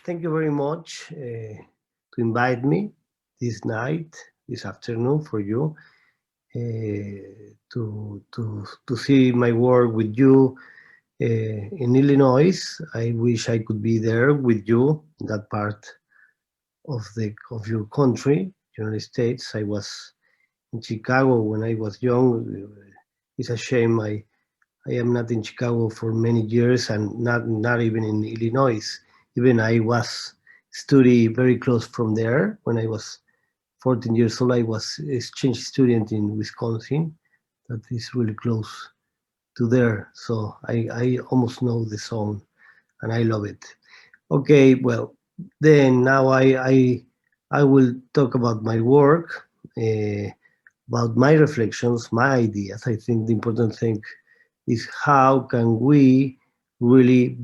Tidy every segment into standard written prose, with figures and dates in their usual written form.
thank you very much to invite me this night, this afternoon for you to see my work with you in Illinois. I wish I could be there with you in that part of your country, United States. I was in Chicago when I was young. It's a shame I am not in Chicago for many years and not even in Illinois. Even I was study very close from there. When I was 14 years old, I was exchange student in Wisconsin. That is really close to there. So I almost know the song and I love it. Okay, well, then now I will talk about my work, about my reflections, my ideas. I think the important thing is how can we really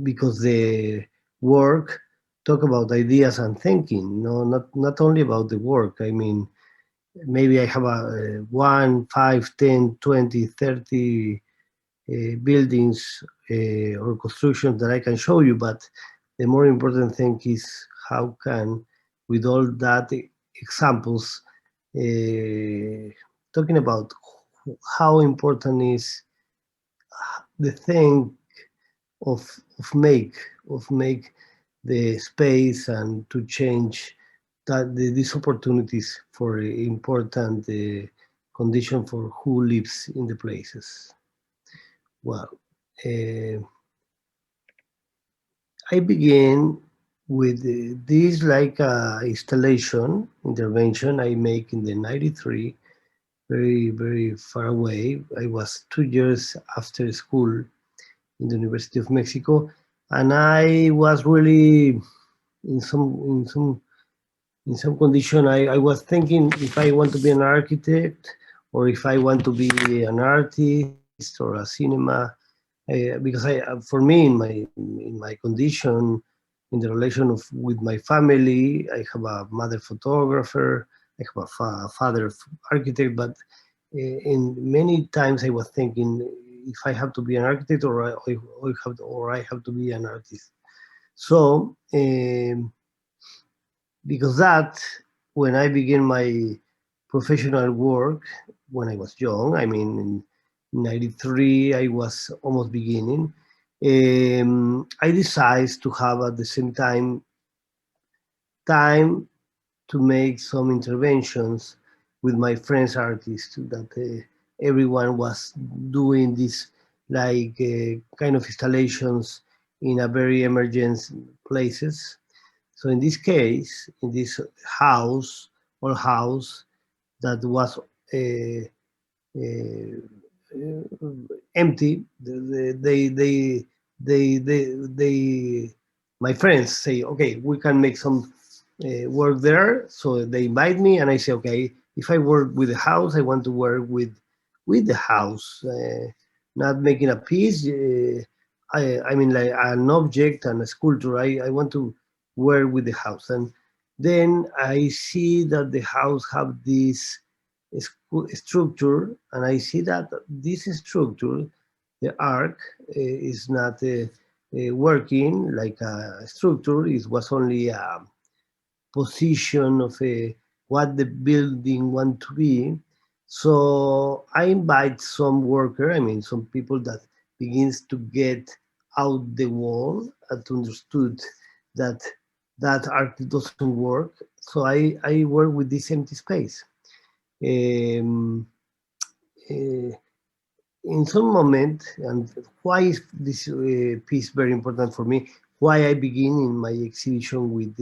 because the work talk about ideas and thinking, no, not only about the work. I mean, maybe I have a 1 5 10 20 30 buildings or constructions that I can show you, but the more important thing is how can with all that examples talking about how important is the thing of make the space and to change that these opportunities for important condition for who lives in the places. Well, uh, I begin with this like installation intervention I make in the 93, very far away. I was 2 years after school in the University of Mexico, and I was really in some condition. I was thinking if I want to be an architect or if I want to be an artist or a cinema, because for me in my condition in the relation with my family, I have a mother photographer, I have a father architect, but in many times I was thinking if I have to be an architect or I have to be an artist. So because that when I began my professional work when I was young, I mean in '93 I was almost beginning. I decided to have at the same time to make some interventions with my friends artists that everyone was doing this like kind of installations in a very emergent places. So in this case, in this house or house that was empty, they my friends say, okay, we can make some work there. So they invite me, and I say, okay, if I work with the house, I want to work with the house, not making a piece. I mean, like an object and a sculpture. I want to work with the house, and then I see that the house have this structure, and I see that this structure, the arc, is not working like a structure. It was only a position of what the building want to be. So I invite some worker, I mean some people that begins to get out the wall and to understood that that art doesn't work. So I work with this empty space. Um, uh, in some moment, and why is this piece very important for me? Why I begin in my exhibition with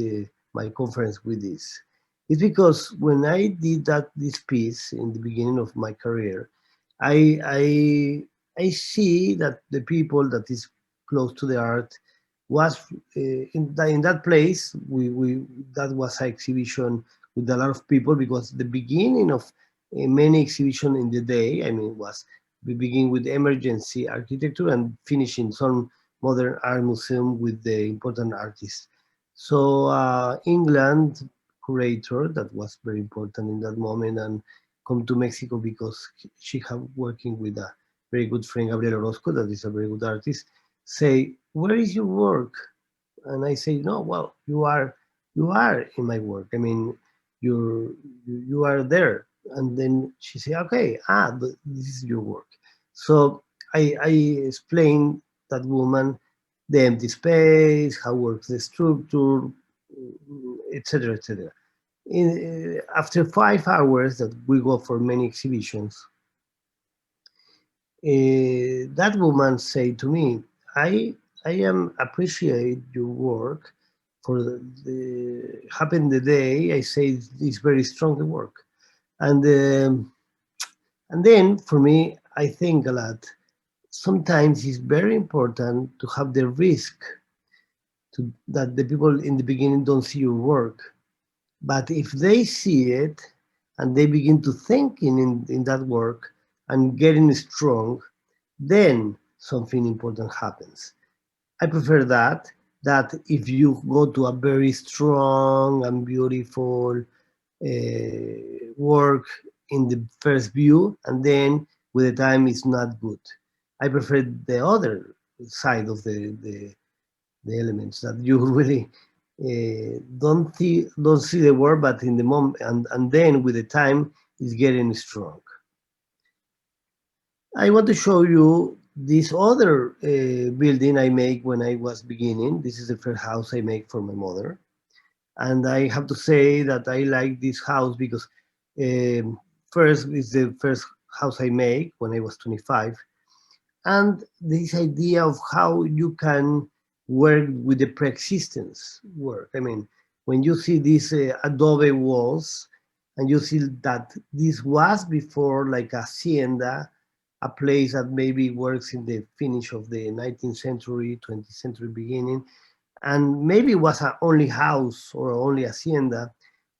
my conference with this? It's because when I did this piece in the beginning of my career, I I I see that the people that is close to the art was in that place. We that was an exhibition with a lot of people because the beginning of many exhibition in the day. I mean, was we begin with emergency architecture and finish in some modern art museum with the important artists. So England curator that was very important in that moment and come to Mexico because she have working with a very good friend Gabriel Orozco that is a very good artist. Say, where is your work? And I say, no, well, you are in my work. I mean, you are there. And then she say, okay, but this is your work. So I explain that woman the empty space, how works the structure, etc., etc. After 5 hours that we go for many exhibitions, that woman said to me, I I am appreciate your work for the happen the day. I say it's very strong the work, and and then for me, I think a lot. Sometimes it's very important to have the risk that the people in the beginning don't see your work, but if they see it and they begin to think in that work and getting strong, then something important happens. I prefer that if you go to a very strong and beautiful work in the first view, and then with the time it's not good. I prefer the other side of the elements that you really don't see the work, but in the moment, and then with the time it's getting strong. I want to show you this other building I make when I was beginning. This is the first house I make for my mother. And I have to say that I like this house because first, it's the first house I make when I was 25. And this idea of how you can work with the pre-existence work. I mean, when you see these adobe walls and you see that this was before like a hacienda, a place that maybe works in the finish of the 19th century, 20th century beginning, and maybe it was a only house or only hacienda,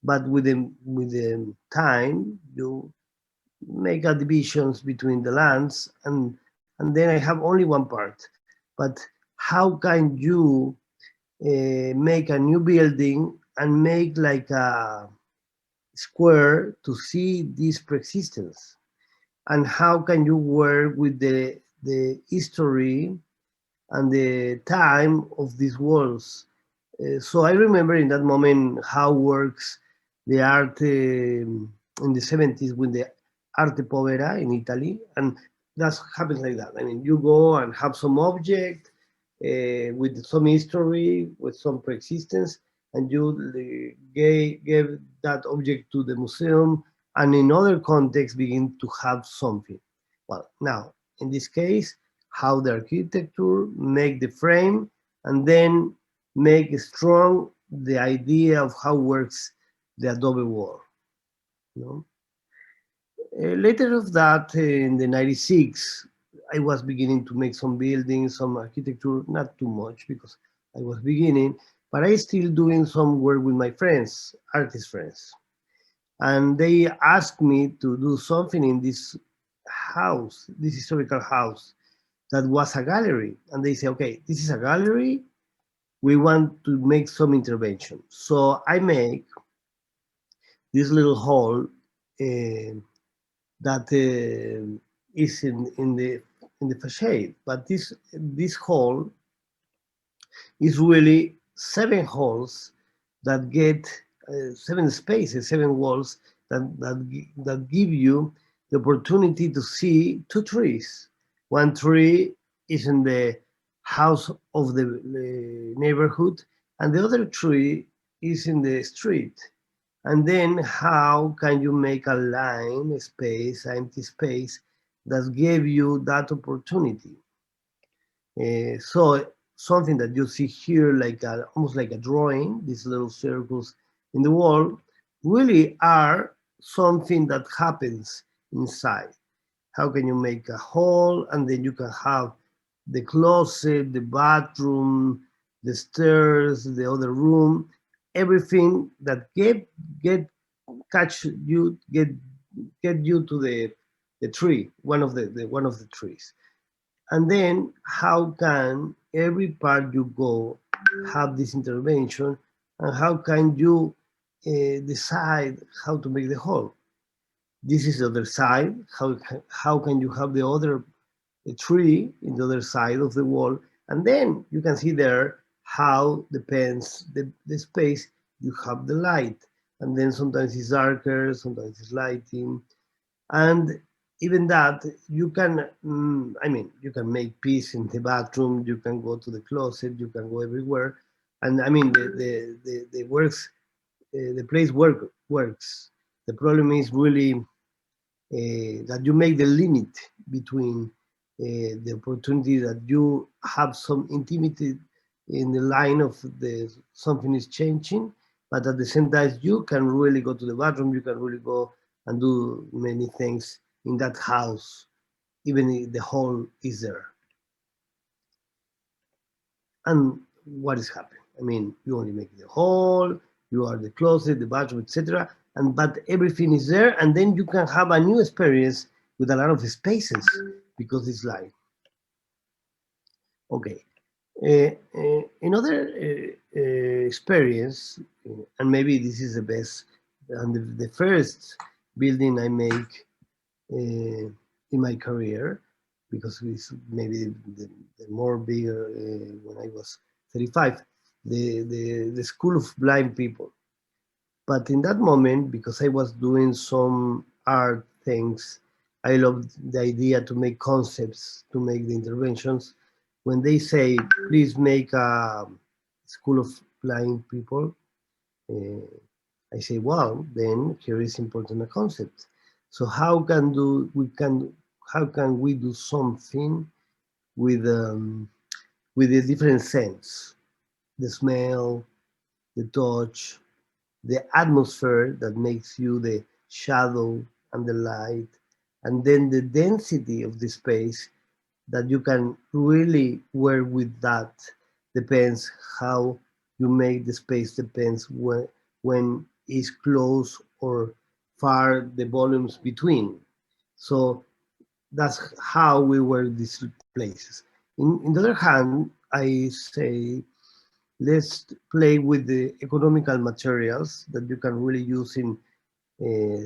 but with the time you make a divisions between the lands, and then I have only one part. But how can you make a new building and make like a square to see this persistence? And how can you work with the history and the time of these walls? So I remember in that moment how works the art in the 70s with the arte povera in Italy, and that happens like that. I mean, you go and have some object with some history, with some pre-existence, and you give that object to the museum, and in other contexts begin to have something. Well, now in this case, how the architecture make the frame, and then make strong the idea of how works the adobe wall. You know? Later of that, in the 96, I was beginning to make some buildings, some architecture, not too much because I was beginning, but I still doing some work with my friends, artist friends. And they asked me to do something in this house, this historical house that was a gallery. And they say, okay, this is a gallery, we want to make some intervention. So I make this little hall that is in the facade, but this hall is really seven halls that get seven spaces, seven walls that give you the opportunity to see two trees. One tree is in the house of the neighborhood, and the other tree is in the street. And then how can you make a line, a space, empty space that give you that opportunity? So something that you see here, like almost like a drawing, these little circles in the wall, really are something that happens inside. How can you make a hall, and then you can have the closet, the bathroom, the stairs, the other room, everything that catch you get you to the tree, one of the trees. And then how can every part you go have this intervention, and how can you decide how to make the whole? This is the other side. How can you have the other tree in the other side of the wall? And then you can see there how depends the space you have the light, and then sometimes it's darker, sometimes it's lighting, and even that you can I mean, you can make peace in the bathroom, you can go to the closet, you can go everywhere, and I mean the works the place works. The problem is really that you make the limit between the opportunity that you have some intimacy in the line of the something is changing, but at the same time you can really go to the bathroom, you can really go and do many things in that house, even if the hall is there. And what is happening? I mean, you only make the hall, you are the closet, the bathroom, etc. And but everything is there, and then you can have a new experience with a lot of spaces because it's like okay. Another experience, and maybe this is the best, and the first building I make in my career, because it's maybe the more bigger when I was 35, the School of Blind People. But in that moment, because I was doing some art things, I loved the idea to make concepts, to make the interventions. When they say, please make a School of Blind People, uh, I say, well, then here is important a concept. So how can we do something with a different sense, the smell, the touch, the atmosphere that makes you the shadow and the light, and then the density of the space that you can really work with that depends how you make the space depends when is close or far the volumes between. So that's how we work these places. In the other hand, I say let's play with the economical materials that you can really use in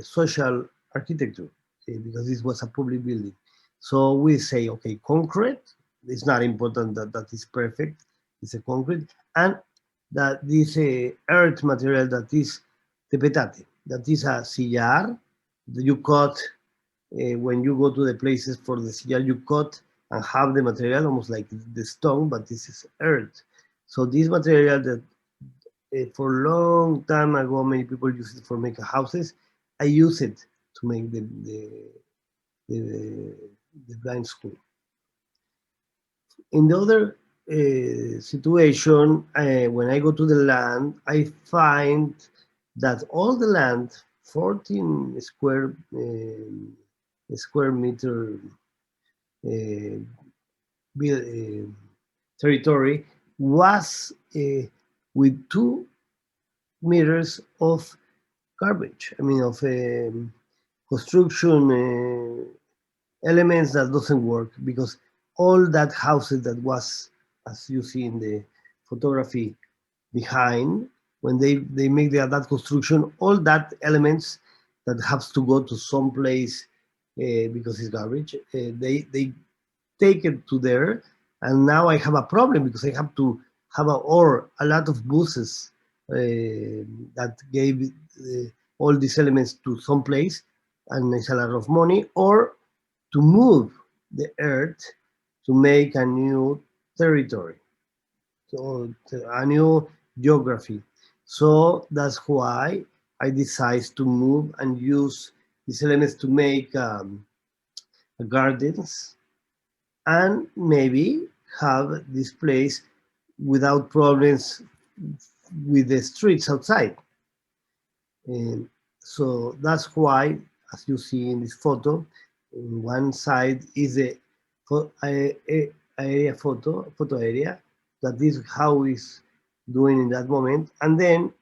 social architecture because this was a public building. So we say, okay, concrete. It's not important that that is perfect. It's a concrete, and that this earth material that is the petate, that is a sillar that you cut when you go to the places for the sillar. You cut and have the material almost like the stone, but this is earth. So this material that for a long time ago, many people use it for making houses. I use it to make the, the blind school. In the other situation, when I go to the land, I find that all the land, 14 square meter uh, territory, was with 2 meters of garbage. I mean, of construction elements that doesn't work because all that houses that was, as you see in the photography behind, when they make that construction, all that elements that has to go to some place because it's garbage, they take it to there, and now I have a problem because I have to have or a lot of buses that gave all these elements to some place, and it's a lot of money, or to move the earth to make a new territory, so a new geography. So that's why I decided to move and use these elements to make gardens and maybe have this place without problems with the streets outside. And so that's why, as you see in this photo, in one side is the area photo area, that is how is doing in that moment, and then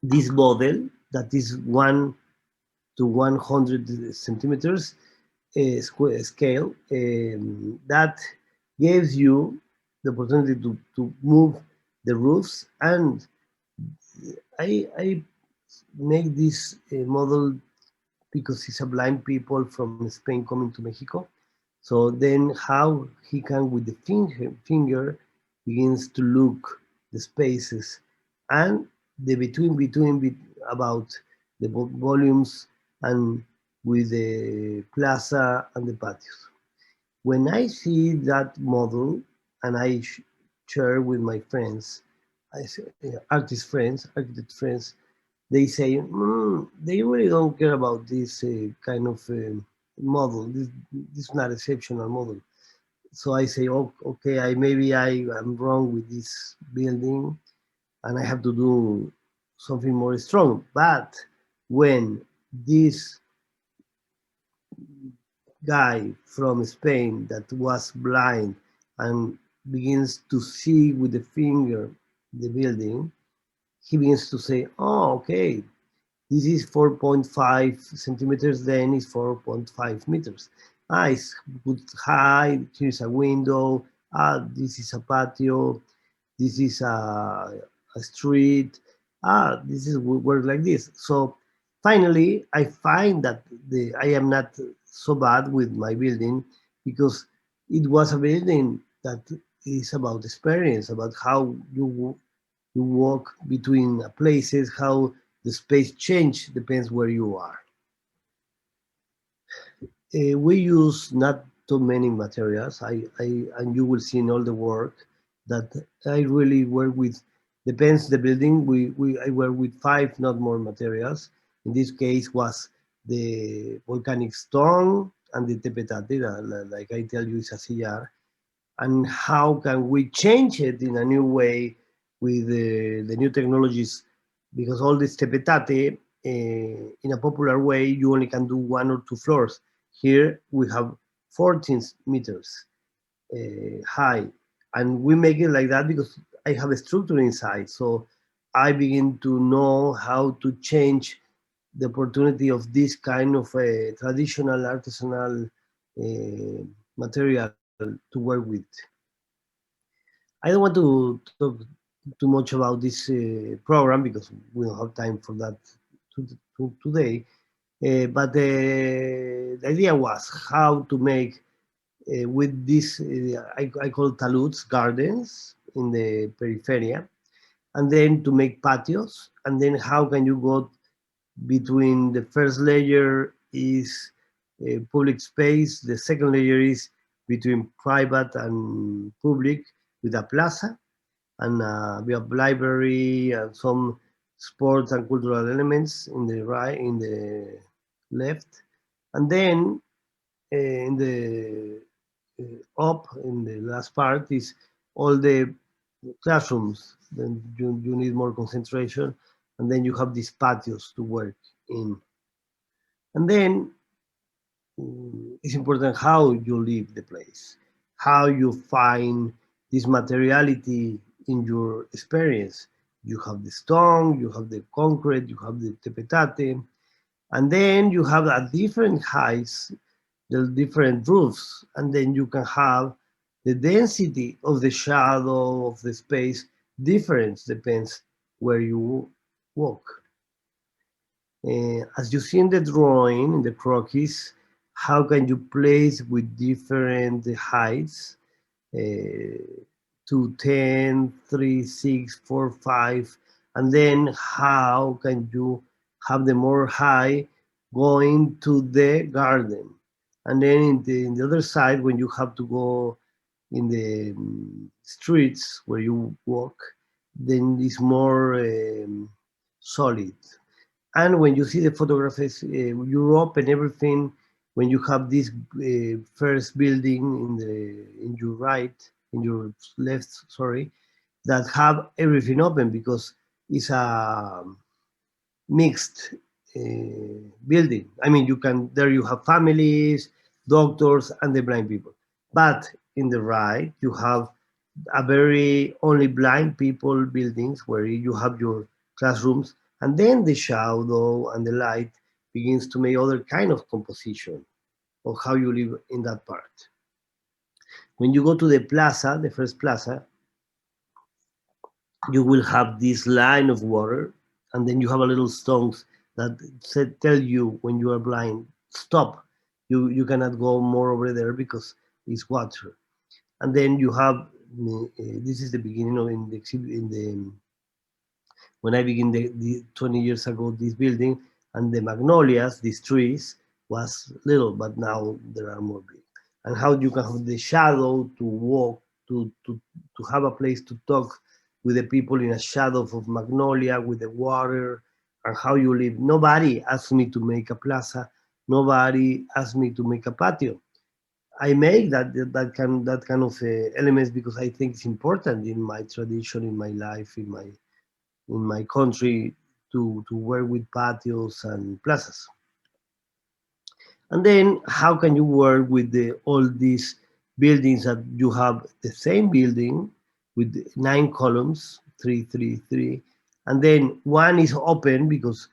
this model that is 1 to 100 centimeters square scale that gives you the opportunity to move the roofs. And I make this model because he's a blind people from Spain coming to Mexico. So then how he can with the finger begins to look the spaces and the about the volumes and with the plaza and the patios. When I see that model and I share with my friends, artist friends, architect friends, they say they really don't care about this kind of model. This is not exceptional model. So I say, oh, okay, maybe I am wrong with this building, and I have to do something more strong. But when this guy from Spain that was blind and begins to see with the finger the building, he begins to say, oh, okay, this is 4.5 centimeters, then it's 4.5 meters. Ah, it's good height, here's a window, this is a patio, this is a street, this is work like this. So finally, I find that I am not so bad with my building because it was a building that is about experience, about how you walk between places, how the space change depends where you are. We use not too many materials. And you will see in all the work that I really work with. Depends the building. I work with five, not more materials. In this case, was the volcanic stone and the tepetate, like I tell you, is a sillar, and how can we change it in a new way with the new technologies, because all this tepetate in a popular way you only can do one or two floors. Here we have 14 meters high, and we make it like that because I have a structure inside, so I begin to know how to change the opportunity of this kind of traditional artisanal material to work with. I don't want to talk too much about this program because we don't have time for that today. But the idea was how to make with this, I call taluds, gardens in the periphery, and then to make patios, and then how can you go between the first layer is public space, the second layer is between private and public with a plaza, and we have library and some sports and cultural elements in the right, in the left, and then in the up in the last part is all the classrooms. Then you need more concentration, and then you have these patios to work in, and then it's important how you live the place, how you find this materiality in your experience. You have the stone, you have the concrete, you have the tepetate, and then you have at different heights, the different roofs, and then you can have the density of the shadow of the space difference depends where you walk. As you see in the drawing, in the croquis, how can you place with different heights, uh, to 10, 3, 6, 4, 5, and then how can you have the more high going to the garden. And then in the other side, when you have to go in the streets where you walk, then it's more solid. And when you see the photographs, Europe and everything, when you have this first building in your right, in your left, sorry, that have everything open because it's a mixed building. I mean, you can there you have families, doctors, and the blind people. But in the right, you have a very only blind people buildings where you have your classrooms, and then the shadow and the light begins to make other kind of composition of how you live in that part. When you go to the plaza, the first plaza, you will have this line of water, and then you have a little stones that tell you when you are blind, stop. You cannot go more over there because it's water. And then you have this is the beginning of in the when I began the 20 years ago this building, and the magnolias, these trees, was little, but now there are more big. And how you can have the shadow to walk, to have a place to talk with the people in a shadow of magnolia, with the water, and how you live. Nobody asked me to make a plaza. Nobody asked me to make a patio. I make that kind of elements because I think it's important in my tradition, in my life, in my country to work with patios and plazas. And then how can you work with all these buildings that you have the same building with 9 columns, 333, and then one is open because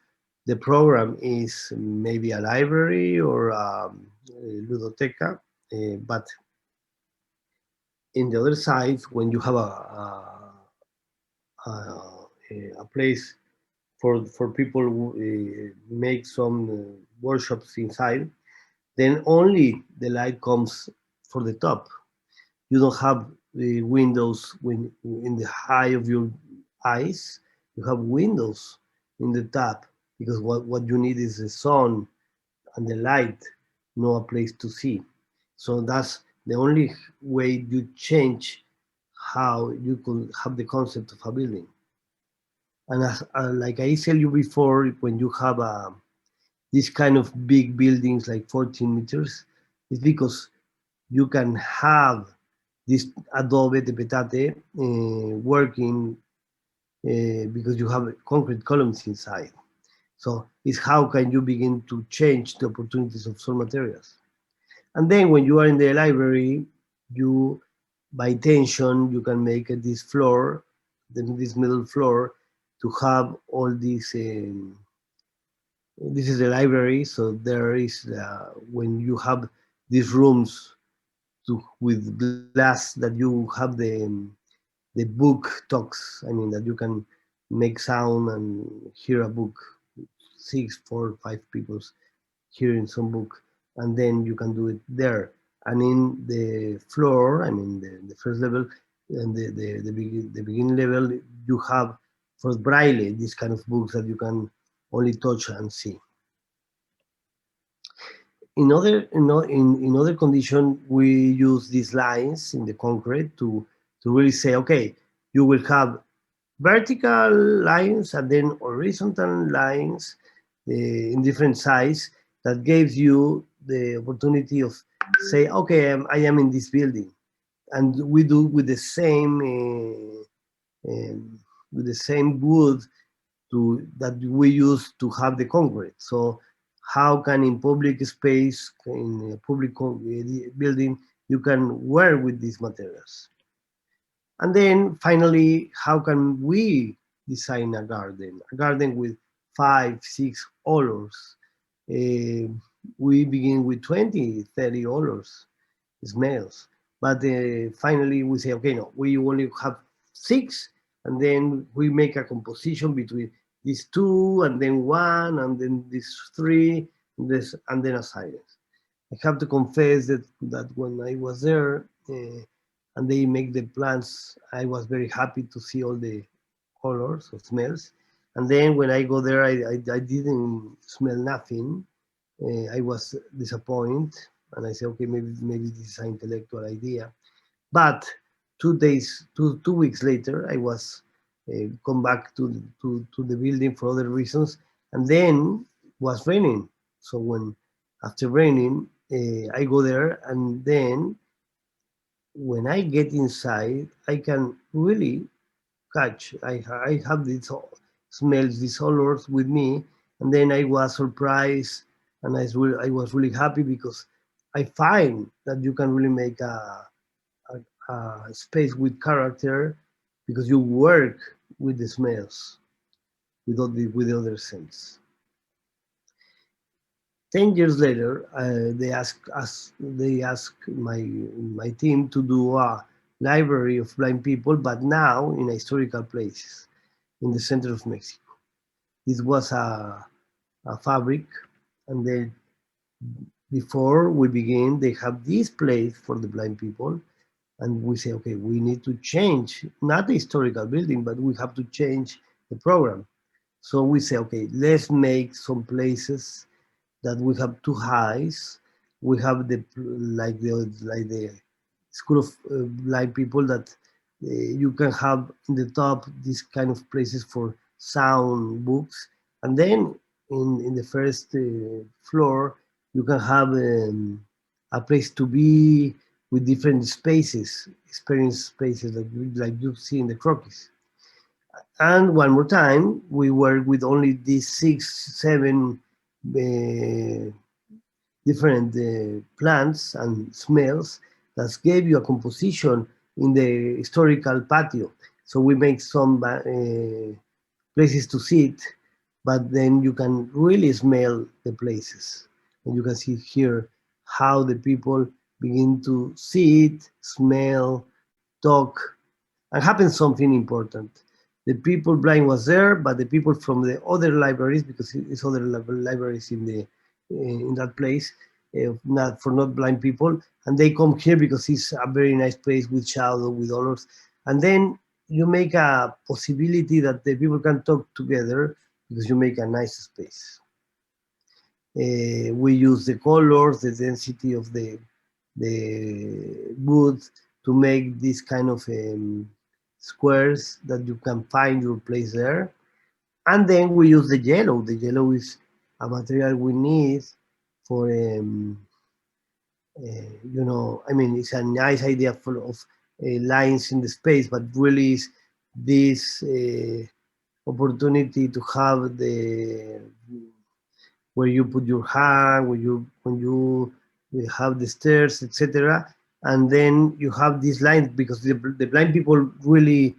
the program is maybe a library or a ludoteca, but in the other side, when you have a place for people who make some workshops inside, then only the light comes for the top. You don't have windows when in the high of your eyes. You have windows in the top because what you need is the sun and the light, no a place to see. So that's the only way you change how you could have the concept of a building. And like I said you before, when you have these kind of big buildings like 14 meters, it's because you can have this adobe de petate working because you have concrete columns inside. So it's how can you begin to change the opportunities of some materials. And then when you are in the library, you by tension you can make this floor, this middle floor, to have all these. This is the library, so there is when you have these rooms with glass that you have the book talks. I mean that you can make sound and hear a book, six, four, five people hearing some book, and then you can do it there. And in the floor, I mean the first level and the beginning level, you have for braille these kind of books that you can only touch and see. In other condition, we use these lines in the concrete to really say, okay, you will have vertical lines and then horizontal lines in different size that gives you the opportunity of say, okay, I am in this building, and we do with the same wood that we use to have the concrete. So how can in public space, in a public building, you can work with these materials? And then finally, how can we design a garden? A garden with 5, 6 colors. Uh, we begin with 20, 30 colors, smells. But finally, we say, okay, no, we only have 6, and then we make a composition between these 2, and then 1, and then these 3, and then a silence. I have to confess that when I was there and they make the plants, I was very happy to see all the colors or smells. And then when I go there, I didn't smell nothing. I was disappointed, and I said, okay, maybe this is an intellectual idea. But 2 days, 2 weeks later, I was come back to the building for other reasons, and then was raining. So when after raining, I go there, and then when I get inside, I can really catch. I have these smells, these odors with me, and then I was surprised, and I was really happy because I find that you can really make a space with character because you work with the smells, with the other scents. 10 years later, they ask my team to do a library of blind people, but now in historical places in the center of Mexico. This was a fabric, and then before we begin, they have this place for the blind people, and we say, okay, we need to change not the historical building, but we have to change the program. So we say, okay, let's make some places that we have two highs. We have the like the school of blind people that you can have in the top these kind of places for sound books, and then in the first floor you can have a place to be with different spaces, experience spaces like you see in the croquis. And one more time, we work with only these 6, 7 uh, different plants and smells that gave you a composition in the historical patio. So we make some places to sit, but then you can really smell the places. And you can see here how the people begin to sit, smell, talk, and happened something important. The people blind was there, but the people from the other libraries, because it's other libraries in that place, not for not blind people, and they come here because it's a very nice place with shadow, with colors, and then you make a possibility that the people can talk together because you make a nice space. We use the colors, the density of the wood to make this kind of squares that you can find your place there. And then we use the yellow. The yellow is a material we need for, I mean, it's a nice idea full of lines in the space, but really is this opportunity to have the where you put your hand, when you have the stairs, etc. And then you have this line because the blind people really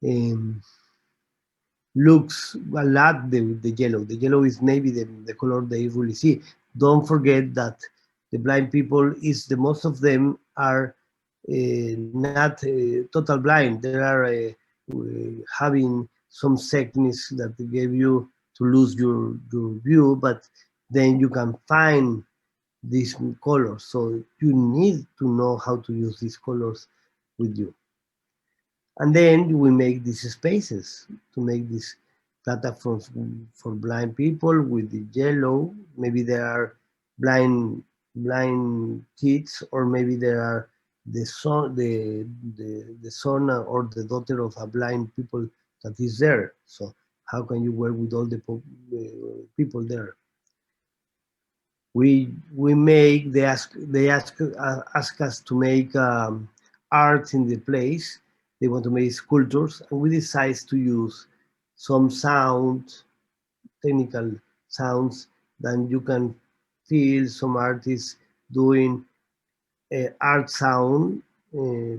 um, looks a lot the yellow. The yellow is maybe the color they really see. Don't forget that the blind people is the most of them are not total blind. They are having some sickness that gave you to lose your view, but then you can find these colors. So you need to know how to use these colors with you. And then we make these spaces to make these platforms for blind people with the yellow. Maybe there are blind kids, or maybe there are the son or the daughter of a blind people that is there. So how can you work with all the people there? We make they ask us to make art in the place. They want to make sculptures, and we decide to use some sound, technical sounds that you can feel some artists doing art sound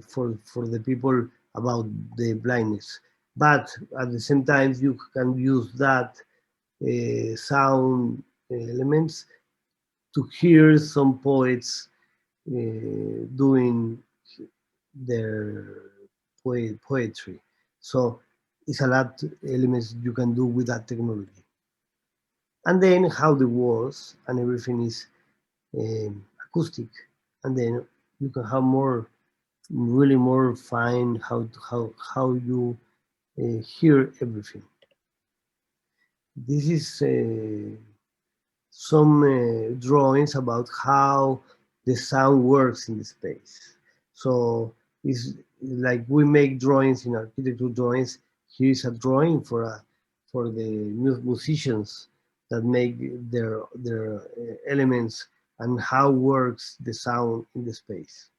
for the people about the blindness. But at the same time, you can use that sound elements to hear some poets doing their poetry. So it's a lot of elements you can do with that technology. And then how the walls and everything is acoustic, and then you can have more, really more fine how you hear everything. This is some drawings about how the sound works in the space. So it's like we make drawings in architecture drawings. Here is a drawing for the musicians that make their elements and how works the sound in the space.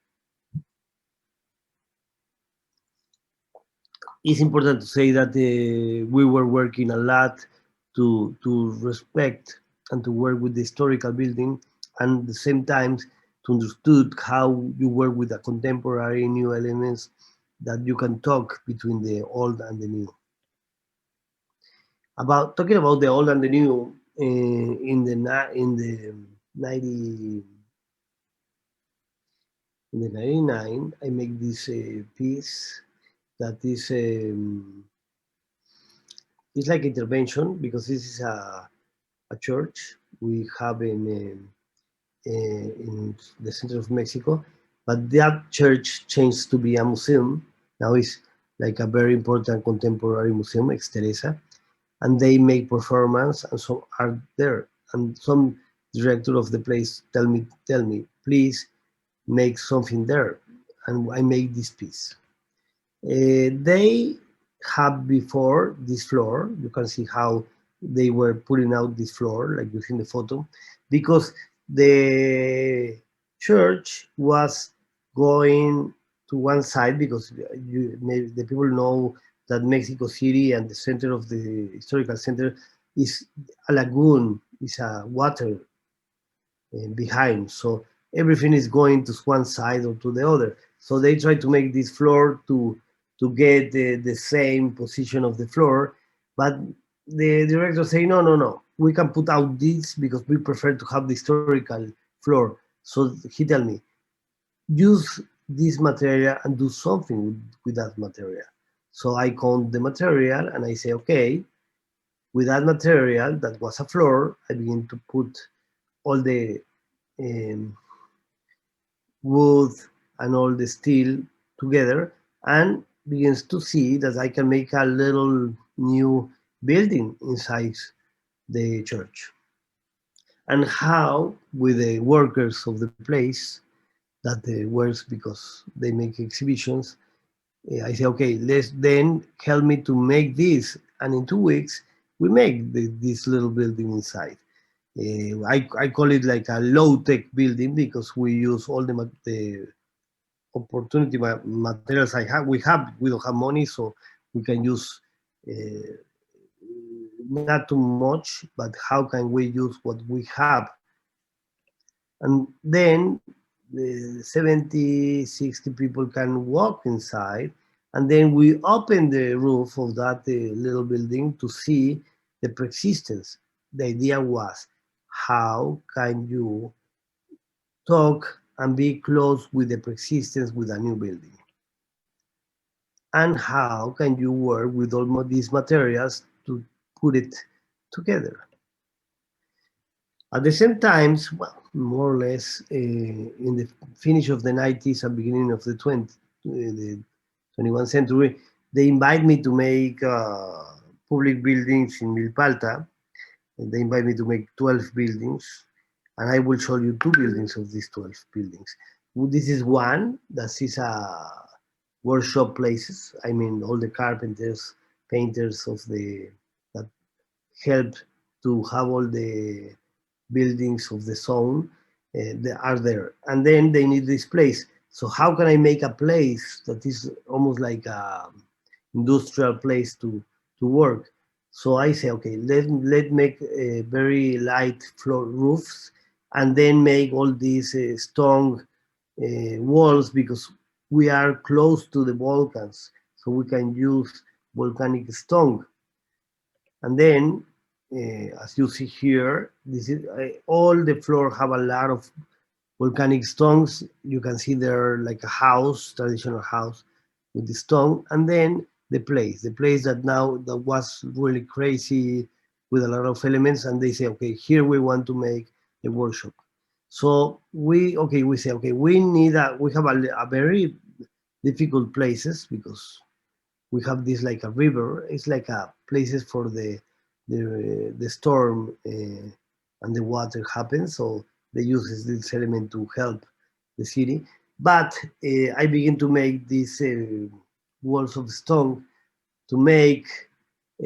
It's important to say that we were working a lot to respect and to work with the historical building, and at the same time to understood how you work with the contemporary new elements that you can talk between the old and the new. About talking about the old and the new, in the 90 in the 99, I make this piece that is it's like intervention because this is a church we have in the center of Mexico. but that church changed to be a museum. Now it's like a very important contemporary museum, ex Teresa, and they make performance and some art there. And some director of the place tell me, please make something there, and I make this piece. They have before this floor. You can see how they were putting out this floor, like you see in the photo, because the church was going to one side because maybe the people know that Mexico City and the center of the historical center is a lagoon, is a water behind. So everything is going to one side or to the other. So they try to make this floor to get the same position of the floor, but the director say no, no, no. We can put out this because we prefer to have the historical floor. So he tell me use this material and do something with that material. So I count the material and I say okay. With that material that was a floor, I begin to put all the um, wood and all the steel together and begins to see that I can make a little new building inside the church. And how, with the workers of the place that works because they make exhibitions, I say, okay, let's then help me to make this. And in 2 weeks, we make this little building inside. I call it like a low tech building because we use all the opportunity materials we don't have money, so we can use uh, not too much, but how can we use what we have? And then the 70, 60 people can walk inside, and then we open the roof of that little building to see the persistence. The idea was, how can you talk and be close with the persistence with a new building? And how can you work with all these materials to put it together? At the same time, well, more or less in the finish of the 90s and beginning of the 21st century, they invite me to make public buildings in Milpalta. And they invite me to make 12 buildings, and I will show you two buildings of these 12 buildings. This is one that is a workshop places. I mean, all the carpenters, painters of the that help to have all the buildings of the zone that are there, and then they need this place. So how can I make a place that is almost like a industrial place to work? So I say, okay, let make very light floor roofs, and then make all these strong walls because we are close to the volcans, so we can use volcanic stone. And then, as you see here, this is all the floor have a lot of volcanic stones. You can see there like a house, traditional house with the stone, and then the place that now that was really crazy with a lot of elements, and they say, okay, here we want to make a workshop. So we say, okay, we have a very difficult places because we have this like a river. It's like a places for the storm and the water happens. So they use this element to help the city. But I begin to make these walls of stone to make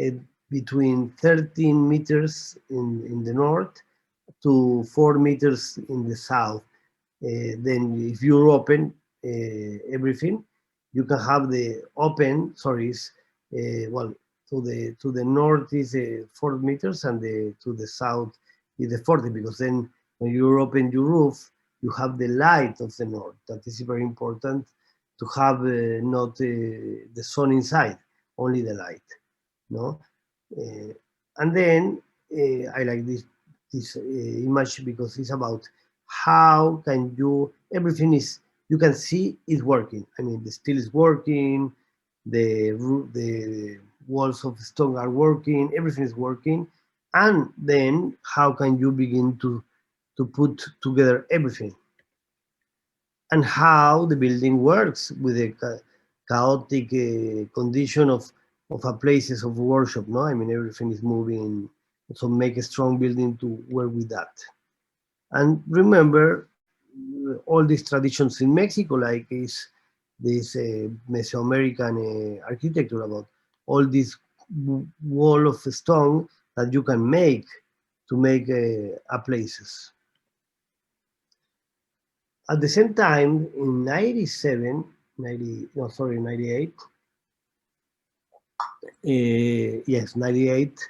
uh, between 13 meters in the north to 4 meters in the south. Then if you open everything, you can have the open, sorry, well, to the north is 4 meters and to the south is the 40, because then when you open your roof, you have the light of the north. That is very important to have not the sun inside, only the light, no? Uh, and then I like this image because it's about how can you everything is you can see it's working. I mean, the steel is working, the walls of stone are working, everything is working, and then how can you begin to put together everything? and how the building works with the chaotic condition of a places of worship. No, I mean everything is moving, so make a strong building to work with that. And remember all these traditions in Mexico, like is this Mesoamerican architecture about all this wall of stone that you can make to make a places. At the same time, in 97, 90, no, sorry, 98, yes, 98,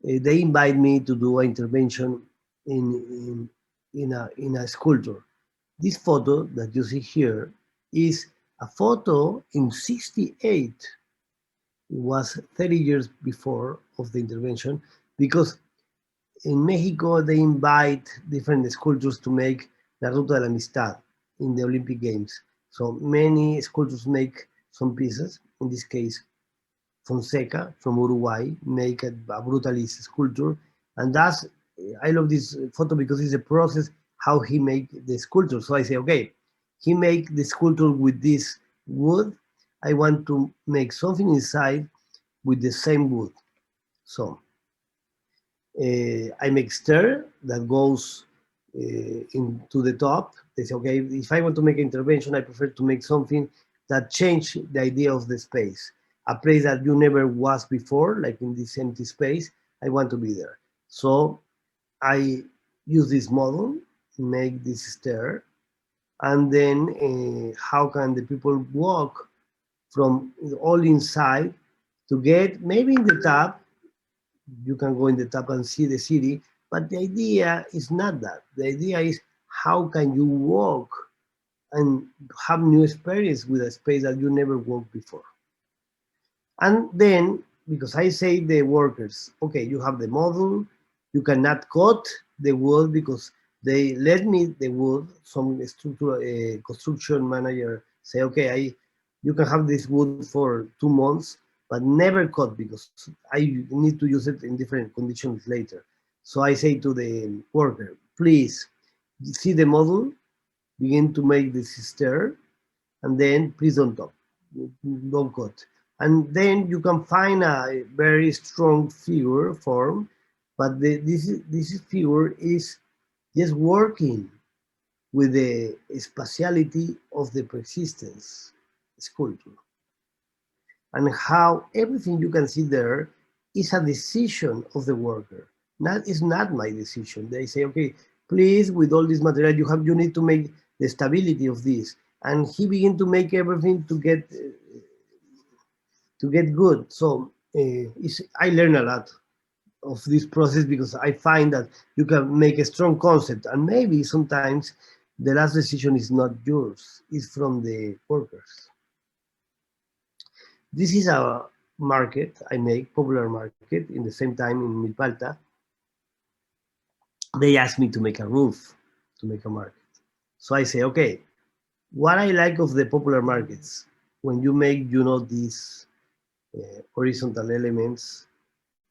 they invite me to do an intervention in a sculpture. This photo that you see here is a photo in 68. It was 30 years before of the intervention because in Mexico they invite different sculptors to make La Ruta de la Amistad in the Olympic Games. So many sculptors make some pieces. In this case, Fonseca from Uruguay make a brutalist sculpture, and that's I love this photo because it's a process how he make the sculpture. So I say, okay, he make the sculpture with this wood. I want to make something inside with the same wood. So I make stair that goes into the top. They say, okay, if I want to make an intervention, I prefer to make something that change the idea of the space. A place that you never was before, like in this empty space, I want to be there. So I use this model, make this stair, and then how can the people walk from all inside to get maybe in the top you can go in the top and see the city. But the idea is not that. The idea is how can you walk and have new experience with a space that you never walked before. And then, because I say the workers, okay, you have the model, you cannot cut the wood because they let me the wood. Some structural construction manager say, okay, you can have this wood for 2 months, but never cut because I need to use it in different conditions later. So I say to the worker, please see the model, begin to make this stair, and then please don't cut. And then you can find a very strong figure form, but this figure is just working with the spatiality of the persistence sculpture and how everything you can see there is a decision of the worker. That is not my decision. They say, okay, please, with all this material you need to make the stability of this. And he began to make everything to get good. So I learn a lot of this process because I find that you can make a strong concept, and maybe sometimes the last decision is not yours; it's from the workers. This is a market I make, popular market. In the same time in Milpalta, they asked me to make a roof to make a market. So I say, okay, what I like of the popular markets when you make, these horizontal elements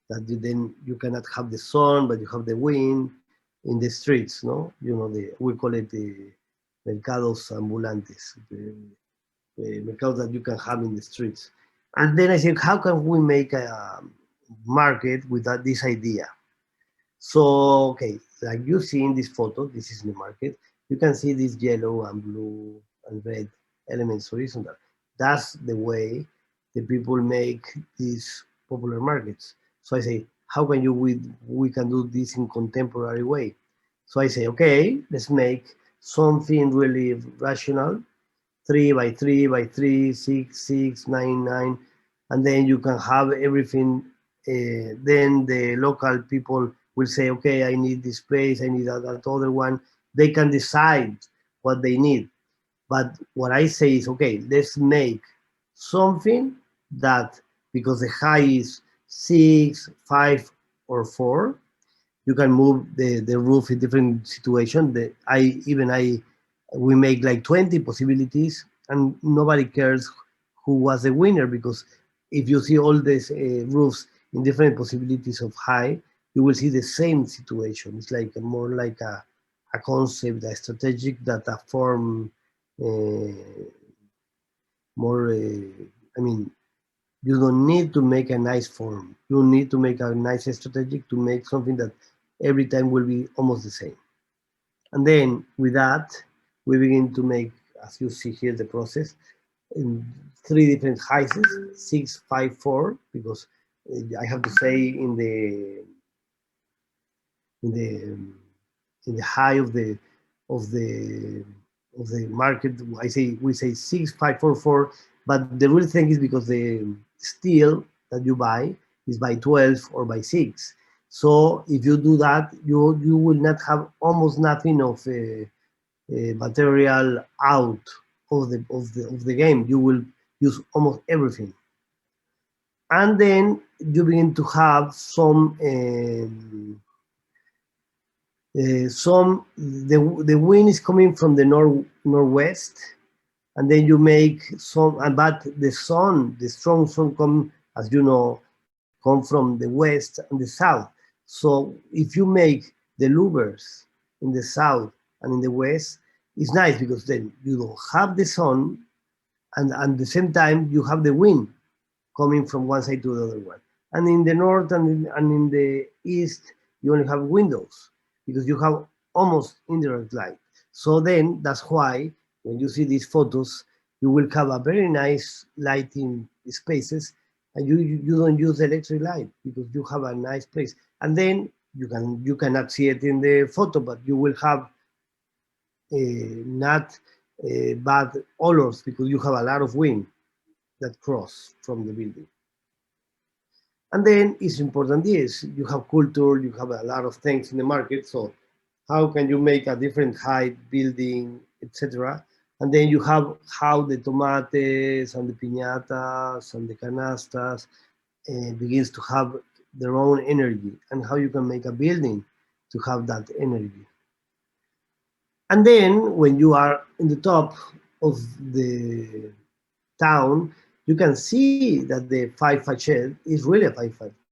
that then you cannot have the sun, but you have the wind in the streets, no? We call it the mercados ambulantes, the mercados that you can have in the streets. And then I said, how can we make a market with this idea? So, okay, like you see in this photo, this is the market. You can see these yellow and blue and red elements horizontal. That's the way the people make these popular markets. So I say, how can we can do this in contemporary way? So I say, okay, let's make something really rational, 3 by 3 by 3, 6, 6, 9, 9, and then you can have everything. Then the local people will say, okay, I need this place, I need that other one. They can decide what they need. But what I say is, okay, let's make something that, because the height is 6, 5, or 4, you can move the roof in different situations. We make like 20 possibilities, and nobody cares who was the winner because if you see all these roofs in different possibilities of height, you will see the same situation. It's like more like a concept, a strategic data form uh, more. I mean, you don't need to make a nice form. You need to make a nice strategy to make something that every time will be almost the same. And then with that, we begin to make, as you see here, the process in three different heights, 6, 5, 4, because I have to say in the in the high of the of the market, I say we say 6, 5, 4, 4, but the real thing is because the steel that you buy is by 12 or by 6. So if you do that, you will not have almost nothing of material out of the game. You will use almost everything, and then you begin to have some the wind is coming from the northwest, and then you make some, but the sun, the strong sun come, as you know, come from the west and the south. So if you make the louvers in the south and in the west, it's nice because then you don't have the sun, and at the same time you have the wind coming from one side to the other one. And in the north and in the east, you only have windows because you have almost indirect light. So then that's why when you see these photos, you will have a very nice lighting spaces, and you don't use electric light because you have a nice place. And then you cannot see it in the photo, but you will have not bad colors because you have a lot of wind that cross from the building. And then it's important is you have culture, you have a lot of things in the market. So how can you make a different height building, etc. And then you have how the tomates and the piñatas and the canastas begins to have their own energy, and how you can make a building to have that energy. And then when you are in the top of the town, you can see that the five facade is really a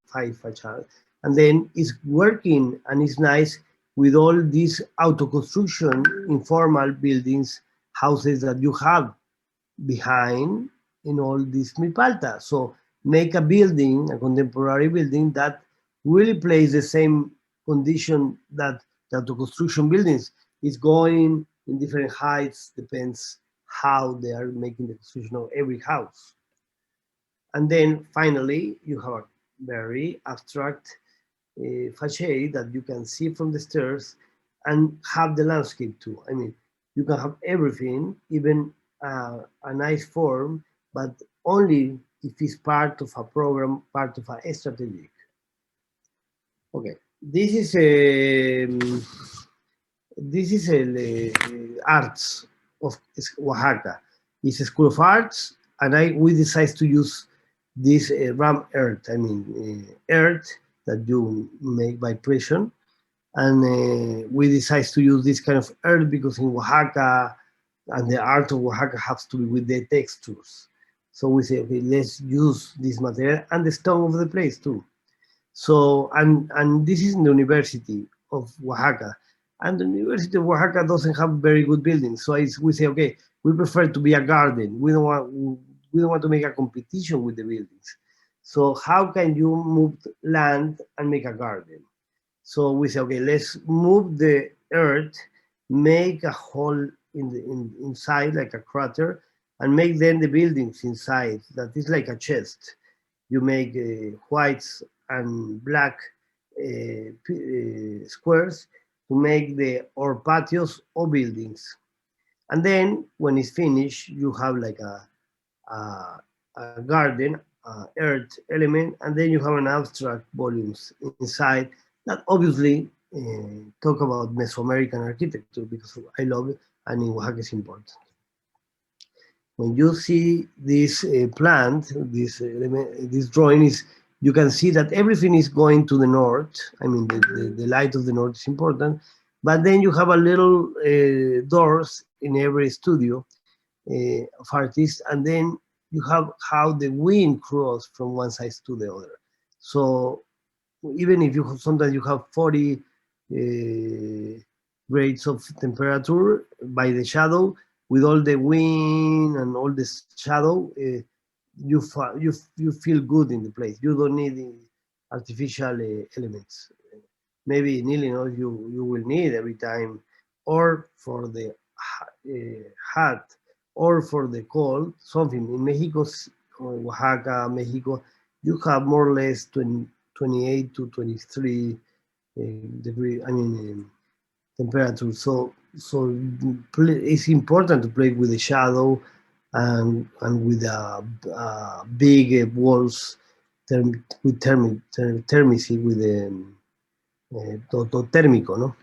five facade, and then it's working and it's nice with all these auto construction, informal buildings, houses that you have behind in all this Mipalta. So make a building, a contemporary building that really plays the same condition that the construction buildings is going in different heights, depends how they are making the construction of every house. And then finally, you have a very abstract facade that you can see from the stairs and have the landscape too. I mean, you can have everything, even a nice form, but only if it's part of a program, part of a strategy. Okay, this is arts of Oaxaca. It's a school of arts, and we decided to use this ram earth. I mean, earth that you make by pressure, and we decided to use this kind of earth because in Oaxaca, and the art of Oaxaca has to be with the textures. So we say, okay, let's use this material and the stone of the place too. So, and this is in the University of Oaxaca. And the University of Oaxaca doesn't have very good buildings. So we say, okay, we prefer to be a garden. We don't want to make a competition with the buildings. So how can you move land and make a garden? So we say, okay, let's move the earth, make a hole inside like a crater, and make then the buildings inside. That is like a chest. You make whites and black squares to make the or patios or buildings. And then when it's finished, you have like a, a garden, earth element, and then you have an abstract volumes inside that obviously talk about Mesoamerican architecture because I love it and in Oaxaca is important. When you see this plant, this drawing is, you can see that everything is going to the north. I mean, the light of the north is important, but then you have a little doors in every studio of artists, and then you have how the wind crosses from one side to the other. So even if you have, sometimes you have 40 grades of temperature by the shadow, with all the wind and all the shadow, you feel good in the place. You don't need the artificial elements. Maybe in Illinois you will need every time, or for the hot, or for the cold, something. In Mexico, or Oaxaca, Mexico, you have more or less 28 to 23 degree. I mean, temperature. It's important to play with the shadow and with big walls with thermicy with térmico, no?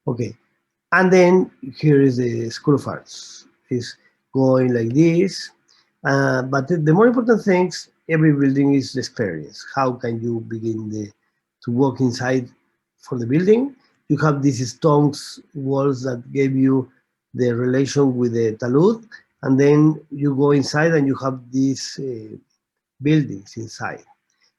Okay, and then here is the School of Arts. It's going like this. But the more important things, every building is the experience. How can you begin to walk inside for the building? You have these stones walls that gave you the relation with the talud, and then you go inside and you have these buildings inside.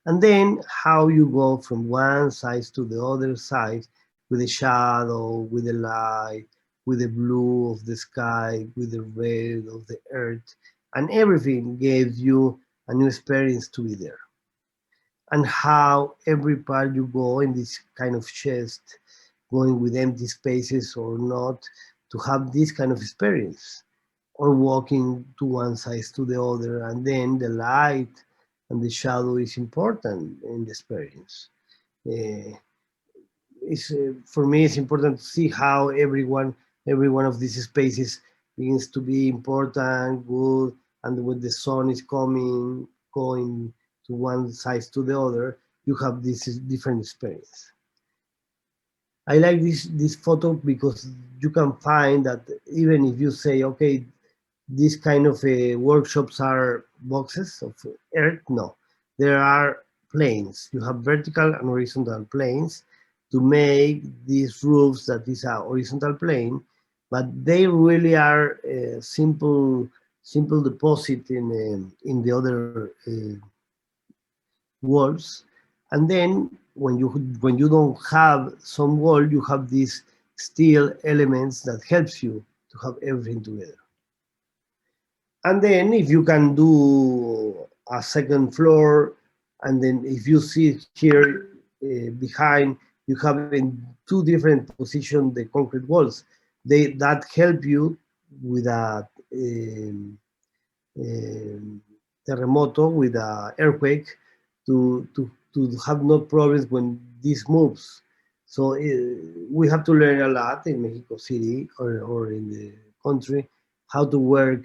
And then how you go from one side to the other side with the shadow, with the light, with the blue of the sky, with the red of the earth, and everything gave you a new experience to be there. And how every part you go in this kind of chest, going with empty spaces or not, to have this kind of experience, or walking to one side to the other, and then the light and the shadow is important in the experience. Uh, for me, it's important to see how every one of these spaces begins to be important, good, and when the sun is coming, going to one side to the other, you have this different experience. I like this photo because you can find that even if you say, okay, these kind of workshops are boxes of earth. No, there are planes. You have vertical and horizontal planes to make these roofs that is a horizontal plane, but they really are simple deposit in the other walls. And then when you don't have some wall, you have these steel elements that helps you to have everything together. And then if you can do a second floor, and then if you see here behind, you have in two different positions the concrete walls. That help you with a um, terremoto, with a earthquake, to have no problems when this moves. So we have to learn a lot in Mexico City or in the country how to work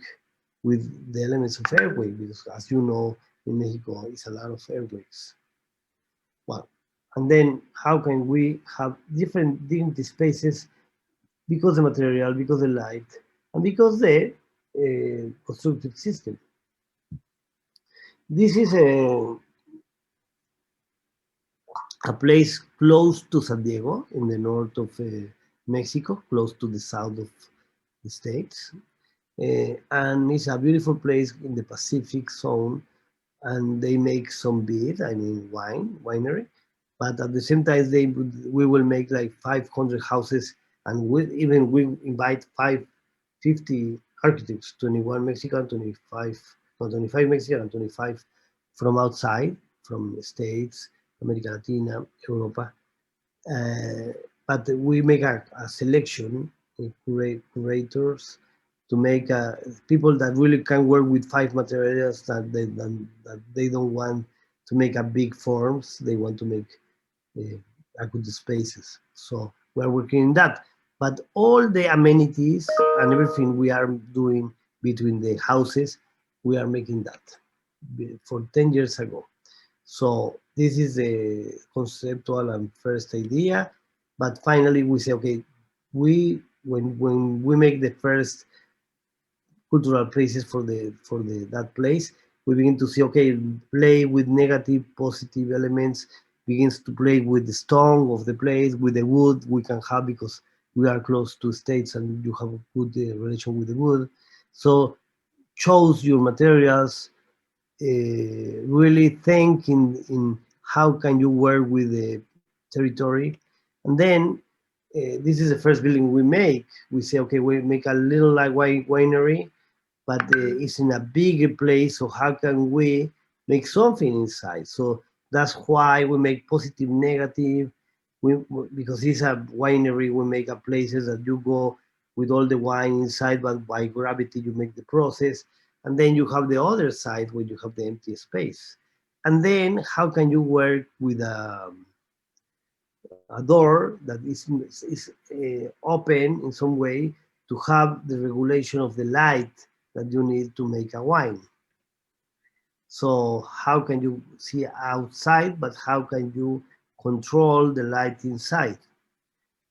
with the elements of earthquake, because as you know, in Mexico it's a lot of earthquakes. Well, and then how can we have different spaces because the material, because the light, and because the constructed system. This is a place close to San Diego in the north of Mexico, close to the south of the states. And it's a beautiful place in the Pacific zone, and they make some beer, I mean winery, but at the same time we will make like 500 houses, and we invite 50 architects, 21 Mexican, 25, no, 25 Mexican and 25 from outside, from the States, America Latina, Europa. Uh, but we make a selection, curators, to make people that really can work with five materials, that they don't want to make a big forms. They want to make good spaces. So we're working in that. But all the amenities and everything we are doing between the houses, we are making that for 10 years ago. So this is the conceptual and first idea, but finally we say, okay, when we make the first cultural places for the that place, we begin to see, okay, play with negative, positive elements, begins to play with the stone of the place, with the wood we can have, because we are close to states and you have a good relation with the wood. So choose your materials, really think in how can you work with the territory, and then this is the first building we make. We say, okay, we make a little like winery, but it's in a bigger place. So how can we make something inside? So that's why we make positive, negative. Because it's a winery, we make a places that you go with all the wine inside, but by gravity you make the process. And then you have the other side where you have the empty space. And then how can you work with a door that is open in some way to have the regulation of the light that you need to make a wine. So how can you see outside, but how can you control the light inside?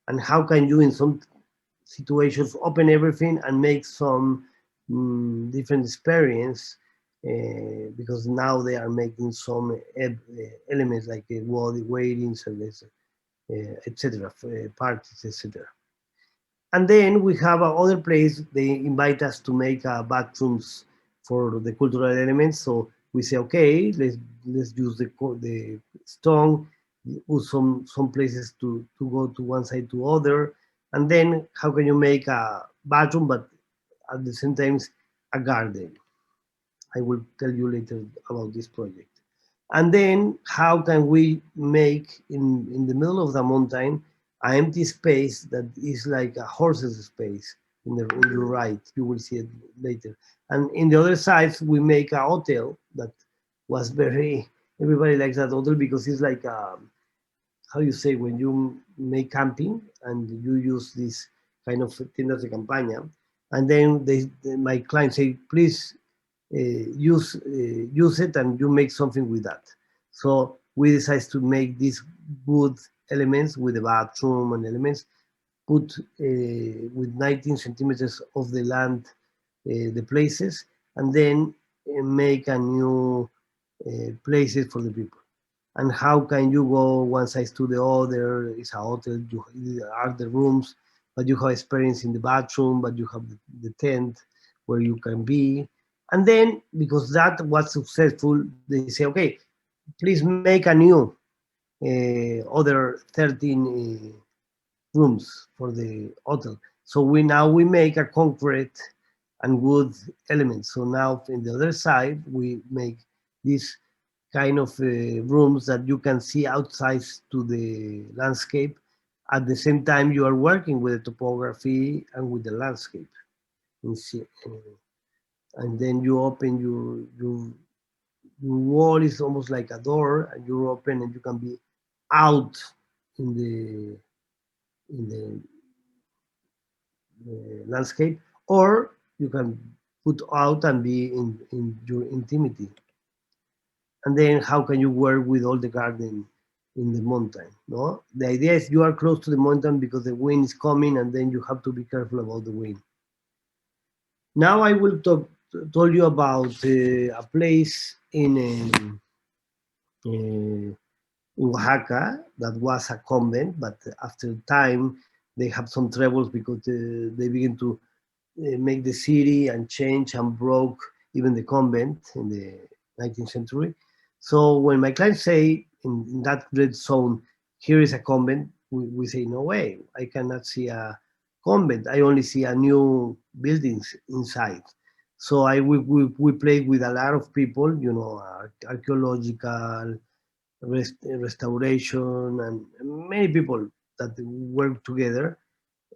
And how can you, in some situations, open everything and make some different experience? Because now they are making some elements like wall weightings and this, etc., parties, etc. And then we have another place. They invite us to make bathrooms for the cultural elements. So we say, okay, let's use the stone, use some places to go to one side to other, and then how can you make a bathroom, but at the same time a garden? I will tell you later about this project. And then how can we make in the middle of the mountain an empty space that is like a horse's space in your right. You will see it later. And in the other side, we make a hotel that was very, everybody likes that hotel because it's like, how you say, when you make camping and you use this kind of tiendas de campaña, and then my client say, please use it and you make something with that. So we decided to make these good elements with the bathroom and elements, put with 19 centimeters of the land the places, and then make a new places for the people. And how can you go one side to the other? It's a hotel, you are the rooms, but you have experience in the bathroom, but you have the tent where you can be. And then, because that was successful, they say, okay, please make a new other 13 rooms for the hotel. So we make a concrete and wood elements. So now in the other side, we make these kind of rooms that you can see outside to the landscape. At the same time, you are working with the topography and with the landscape. And then you open your wall is almost like a door, and you open and you can be out in the landscape, or you can put out and be in your intimacy. And then how can you work with all the garden in the mountain? No, the idea is you are close to the mountain because the wind is coming, and then you have to be careful about the wind. Now I will tell you about a place in Oaxaca that was a convent, but after time they have some troubles because they begin to make the city and change and broke even the convent in the 19th century. So when my clients say in that red zone, here is a convent, we say, no way, I cannot see a convent. I only see a new buildings inside. So we play with a lot of people, you know, archaeological, restoration, and many people that work together.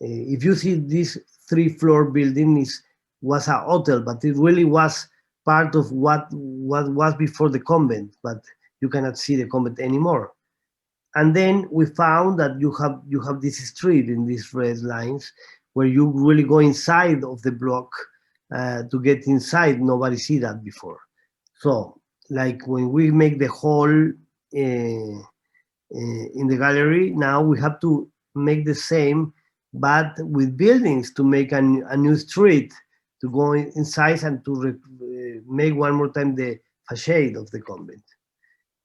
If you see this three-floor building was a hotel, but it really was part of what was before the convent, but you cannot see the convent anymore. And then we found that you have this street in these red lines where you really go inside of the block to get inside. Nobody see that before. So like when we make the hall in the gallery, now we have to make the same, but with buildings to make a new street to go inside and to make one more time the facade of the convent.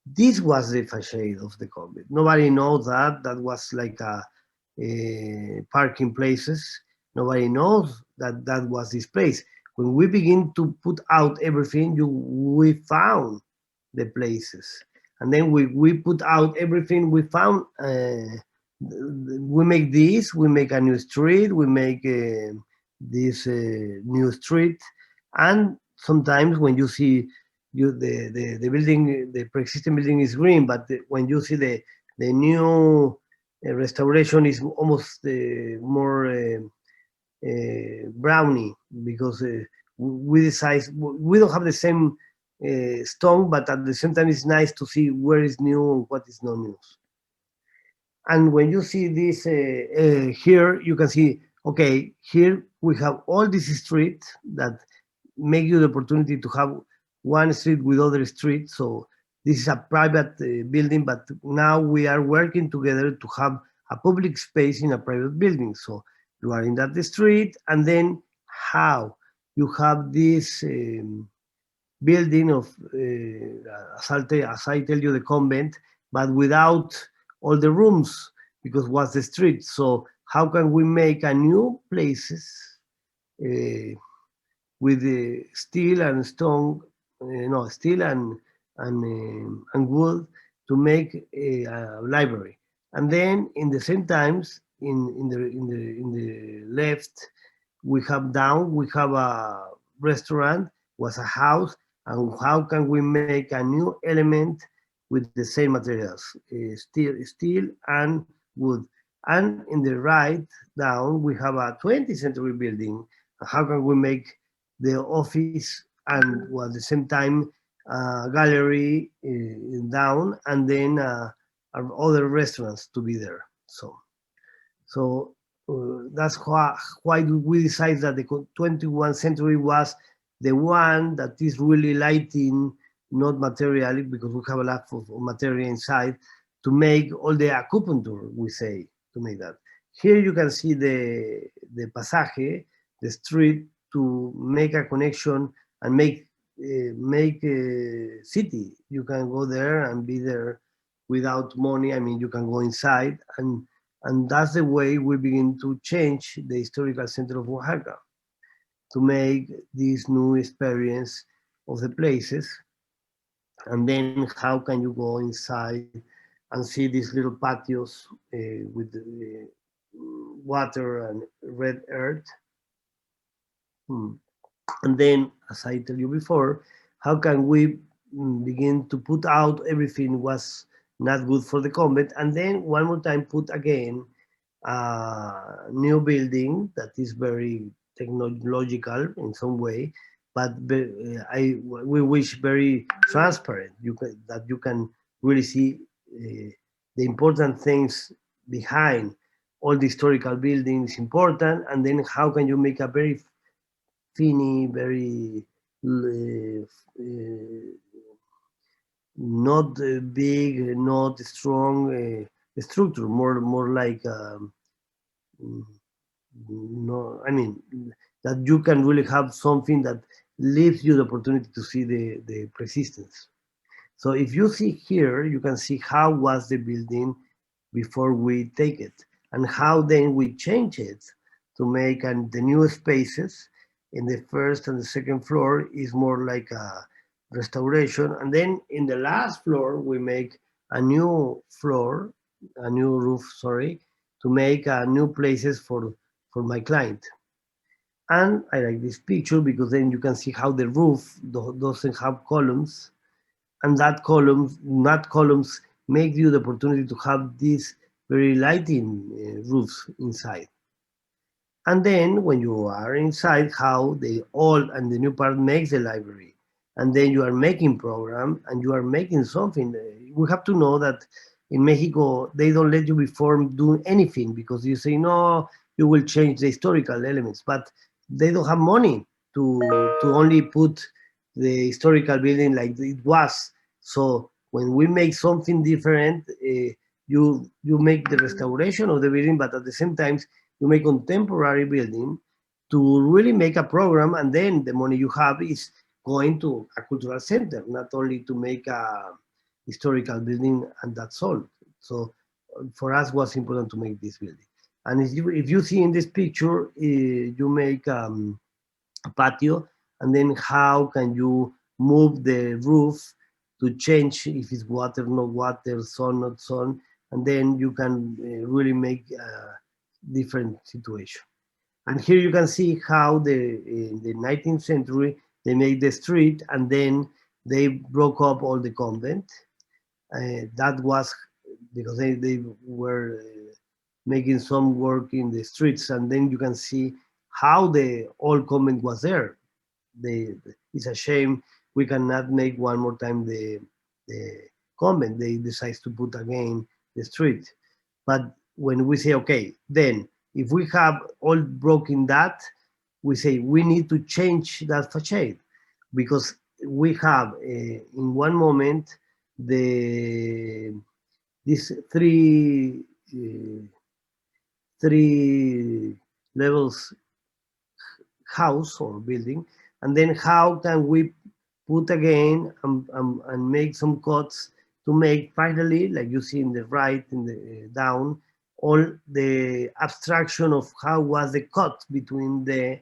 This was the facade of the convent. Nobody knows that. That was like a parking places. Nobody knows that that was this place. When we begin to put out everything, we found the places. And then we put out everything we found. we make this, we make a new street, we make this new street, and sometimes when you see the building, the pre-existing building is green, but when you see the new restoration is almost more brownie because we decide we don't have the same stone, but at the same time it's nice to see where is new and what is not new. And when you see this here, you can see, okay, here we have all this street that make you the opportunity to have one street with other street. So this is a private building, but now we are working together to have a public space in a private building. So you are in that street, and then how you have this building of, as I tell you, the convent, but without all the rooms because was the street. So how can we make a new places uh, with the steel and stone, no steel and wood to make a library, and then in the same times in the left we have down, we have a restaurant, was a house, and how can we make a new element with the same materials, steel and wood. And in the right down, we have a 20th century building. How can we make the office and well, at the same time gallery down, and then other restaurants to be there. So that's why we decided that the 21st century was the one that is really lighting, not material, because we have a lot of material inside to make all the acupuncture, we say, to make that. Here you can see the pasaje, the street, to make a connection and make a city. You can go there and be there without money. I mean, you can go inside, and that's the way we begin to change the historical center of Oaxaca to make this new experience of the places. And then how can you go inside and see these little patios with the water and red earth. Hmm. And then, as I tell you before, how can we begin to put out everything was not good for the convent, and then one more time put again a new building that is very technological in some way, but we wish very transparent. That you can really see the important things behind all the historical buildings important, and then how can you make a very finny, very not big, not strong structure, more like no, I mean that you can really have something that leaves you the opportunity to see the persistence. So if you see here, you can see how was the building before we take it, and how then we change it to make the new spaces in the first and the second floor is more like a restoration, and then in the last floor we make a new floor, a new roof, sorry, to make new places for my client. And I like this picture because then you can see how the roof doesn't have columns, and that columns make you the opportunity to have these very lighting roofs inside. And then when you are inside, how the old and the new part makes the library, and then you are making program and you are making something. We have to know that in Mexico they don't let you before doing anything because you say no, you will change the historical elements, but they don't have money to only put the historical building like it was. So when we make something different, you make the restoration of the building, but at the same time you make contemporary building to really make a program, and then the money you have is going to a cultural center, not only to make a historical building and that's all. So for us was important to make this building. And if you see in this picture, you make a patio, and then how can you move the roof to change if it's water, not water, sun, not sun, and then you can really make a different situation. And here you can see how in the 19th century they made the street, and then they broke up all the convent. That was because they were making some work in the streets, and then you can see how the old convent was there. It's a shame we cannot make one more time the convent. They decide to put again the street. But when we say, okay, then if we have all broken that, we say we need to change that facade because we have in one moment the these three levels house or building, and then how can we put again and make some cuts to make finally, like you see in the right, in the down, all the abstraction of how was the cut between the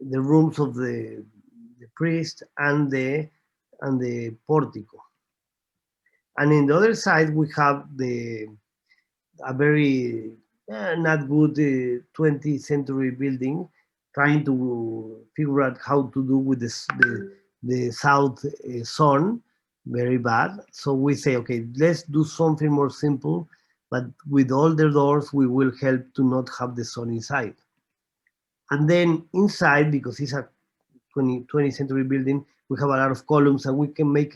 rooms of the priest and the portico. And in the other side, we have a very not good 20th century building, trying to figure out how to do with the south sun, very bad. So we say, okay, let's do something more simple, but with all the doors, we will help to not have the sun inside. And then inside, because it's a 20th century building, we have a lot of columns, and we can make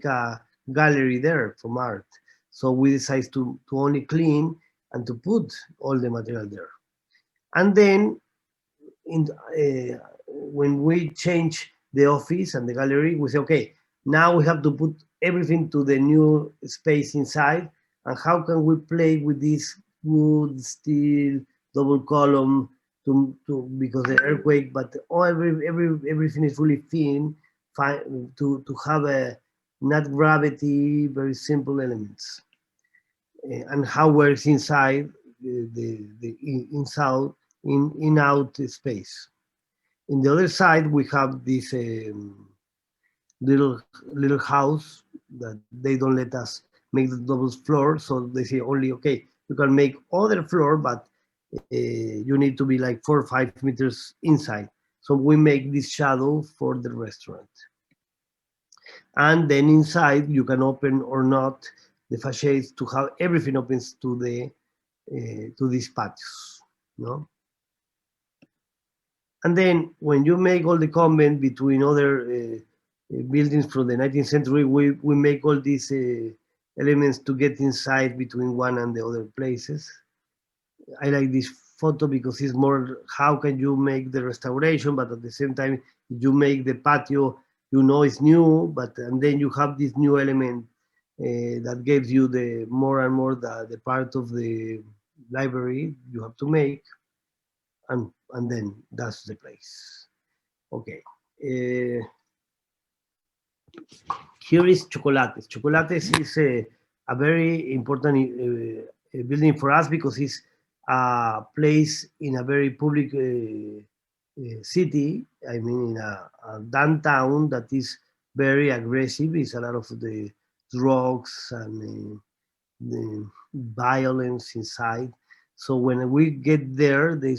a gallery there from art. So we decide to only clean and to put all the material there. And then when we change the office and the gallery, we say, okay, now we have to put everything to the new space inside. And how can we play with this wood, steel, double column because the earthquake, but everything is really thin, to have a not gravity, very simple elements, and how works inside the inside in out space. In the other side, we have this little house that they don't let us make the double floor, so they say only okay, you can make other floor, but you need to be like 4 or 5 meters inside. So we make this shadow for the restaurant, and then inside you can open or not the facades to have everything opens to these patios, no? And then when you make all the comment between other buildings from the 19th century, we make all these elements to get inside between one and the other places. I like this photo because it's more how can you make the restoration, but at the same time you make the patio, you know it's new, but and then you have this new element that gives you the more and more the part of the library you have to make, and then that's the place. Okay. Uh, Here is Chocolates. Chocolates is a very important building for us because it's a place in a very public city. I mean, in a downtown that is very aggressive. It's a lot of the drugs and the violence inside. So when we get there, they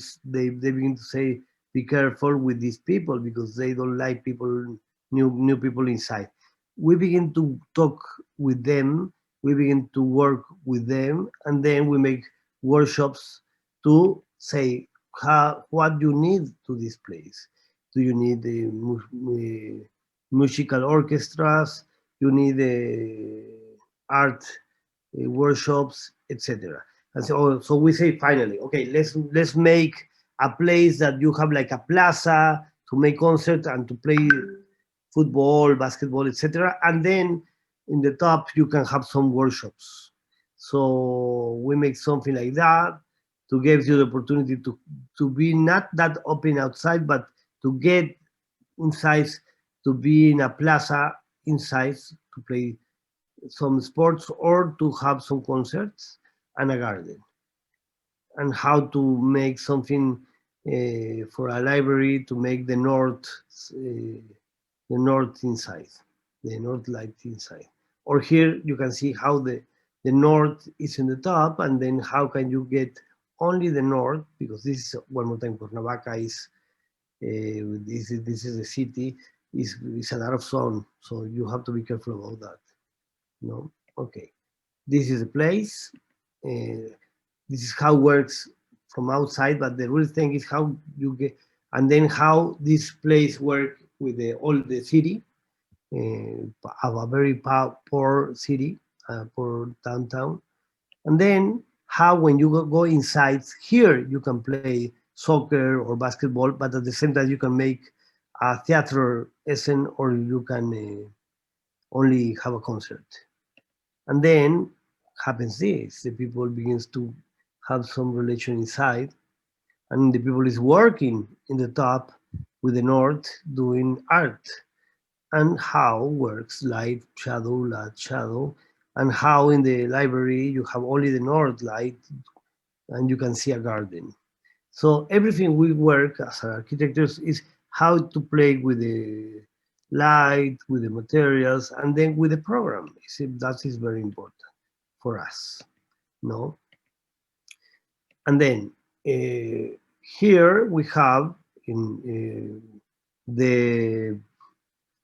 begin to say, "Be careful with these people because they don't like people, new people inside." We begin to talk with them, we begin to work with them, and then we make workshops to say what you need to this place. Do you need the musical orchestras? You need the art workshops, etc. And so we say finally, okay, let's make a place that you have like a plaza to make concert and to play football, basketball, etc. And then in the top you can have some workshops. So we make something like that to give you the opportunity to be not that open outside, but to get inside, to be in a plaza inside to play some sports or to have some concerts and a garden, and how to make something for a library to make the north inside, the north light inside. Or here you can see how the north is in the top, and then how can you get only the north, because this is, one more time, Cuernavaca is, this is the city, is a lot of sun, so you have to be careful about that. No, okay. This is the place. This is how it works from outside, but the real thing is how you get, and then how this place work with all the city, of a very poor city, poor downtown. And then how when you go inside here, you can play soccer or basketball, but at the same time you can make a theater lesson, or you can only have a concert. And then happens this, the people begins to have some relation inside, and the people is working in the top with the north doing art, and how works light, shadow, light, shadow, and how in the library you have only the north light and you can see a garden. So everything we work as architects is how to play with the light, with the materials, and then with the program. See, that is very important for us. No, and then here we have in the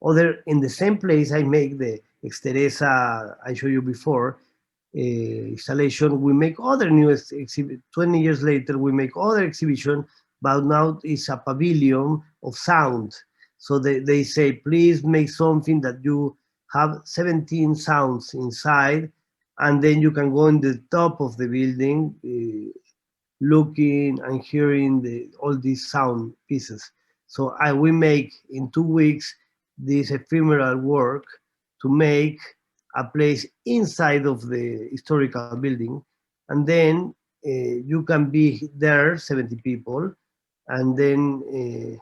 other, in the same place I make the Exteresa I showed you before, installation. We make other new exhibit. 20 years later, we make other exhibition, but now it's a pavilion of sound. So they say, please make something that you have 17 sounds inside, and then you can go in the top of the building, looking and hearing all these sound pieces. So we make in 2 weeks this ephemeral work to make a place inside of the historical building, and then you can be there, 70 people, and then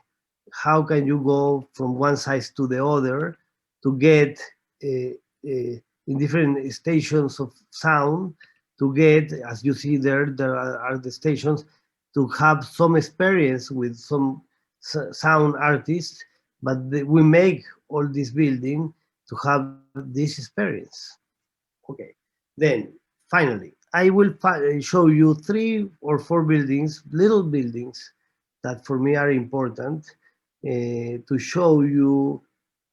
how can you go from one side to the other to get in different stations of sound, to get, as you see there are the stations, to have some experience with some sound artists, but we make all this building to have this experience. Okay, then finally, I will show you 3 or 4 buildings, little buildings, that for me are important, to show you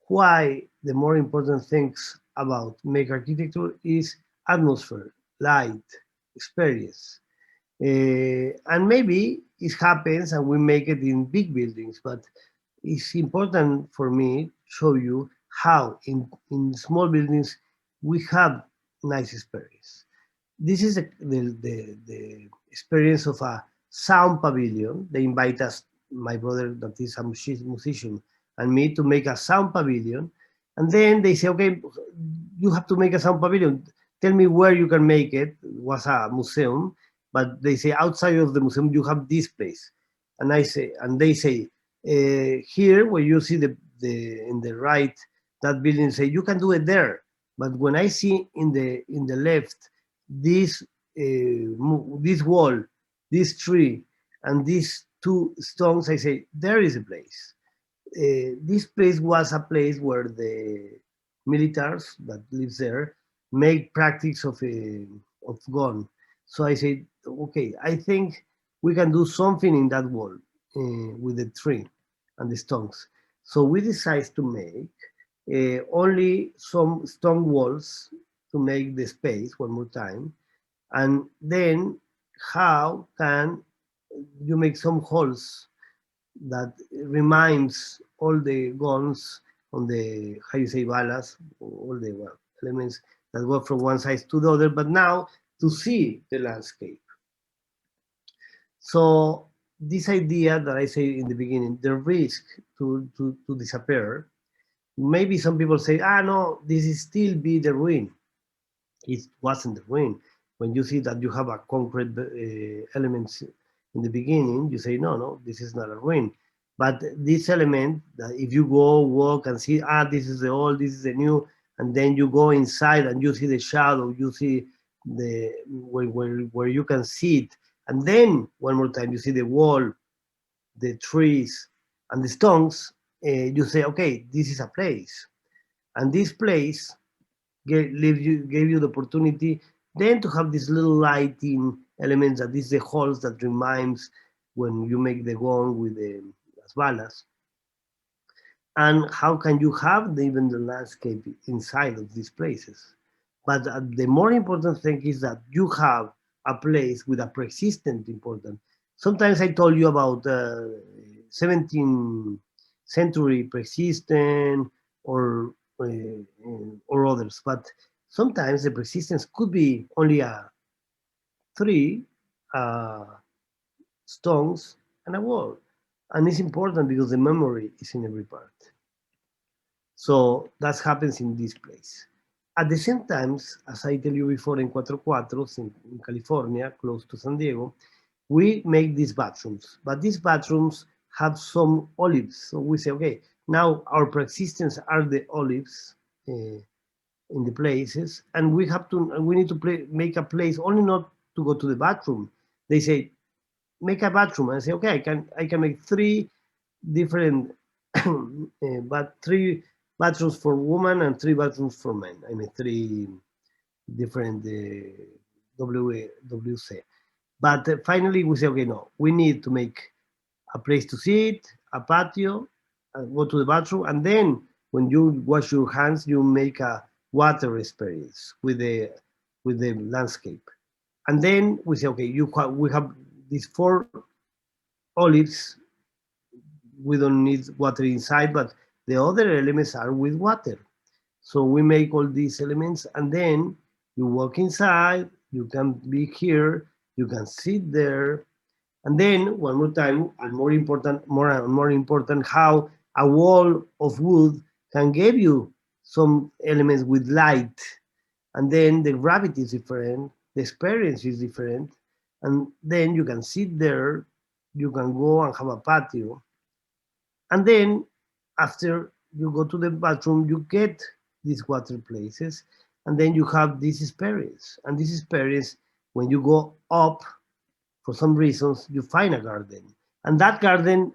why the more important things about make architecture is atmosphere, light, experience. And maybe it happens and we make it in big buildings, but it's important for me to show you how in small buildings we have nice experience. This is the experience of a sound pavilion. They invite us, my brother that is a musician, and me to make a sound pavilion. And then they say, okay, you have to make a sound pavilion. Tell me where you can make it. It was a museum, but they say outside of the museum you have this place. And I say, and they say, here where you see the in the right, that building, say you can do it there. But when I see in the left this this wall, this tree, and these 2 stones, I say there is a place. This place was a place where the militaries that lives there make practice of gun. So I said, okay, I think we can do something in that wall with the tree and the stones. So we decided to make only some stone walls to make the space one more time, and then how can you make some holes that reminds all the guns on the, how you say, balas, all the elements that go from one side to the other, but now to see the landscape. So this idea that I say in the beginning, the risk to disappear, maybe some people say, ah, no, this is still be the ruin. It wasn't the ruin. When you see that you have a concrete elements in the beginning, you say, no, no, this is not a ruin. But this element, that if you go walk and see, ah, this is the old, this is the new, and then you go inside and you see the shadow, you see the where you can see it, and then one more time you see the wall, the trees, and the stones. You say, okay, this is a place, and this place gave you the opportunity then to have this little lighting elements that is the holes that reminds when you make the gong with the las balas. And how can you have even the landscape inside of these places? But the more important thing is that you have a place with a persistent important. Sometimes I told you about 17th century persistent or or others, but sometimes the persistence could be only a three uh, stones and a wall, and it's important because the memory is in every part. So that happens in this place. At the same time, as I tell you before, in Cuatro Cuatros in California, close to San Diego, we make these bathrooms. But these bathrooms have some olives. So we say, okay, now our persistence are the olives in the places, and we need to make a place only not to go to the bathroom. They say, make a bathroom. And I say, okay, I can make three different but three bathrooms for women and three bathrooms for men. I mean, three different WC. But finally, we say, okay, no, we need to make a place to sit, a patio, go to the bathroom, and then when you wash your hands, you make a water experience with the landscape. And then we say, okay, we have these four olives. We don't need water inside, but the other elements are with water. So we make all these elements, and then you walk inside, you can be here, you can sit there, and then one more time, and more important, how a wall of wood can give you some elements with light, and then the gravity is different, the experience is different, and then you can sit there, you can go and have a patio, and then after you go to the bathroom, you get these water places, and then you have this experience. And this experience, when you go up, for some reasons, you find a garden. And that garden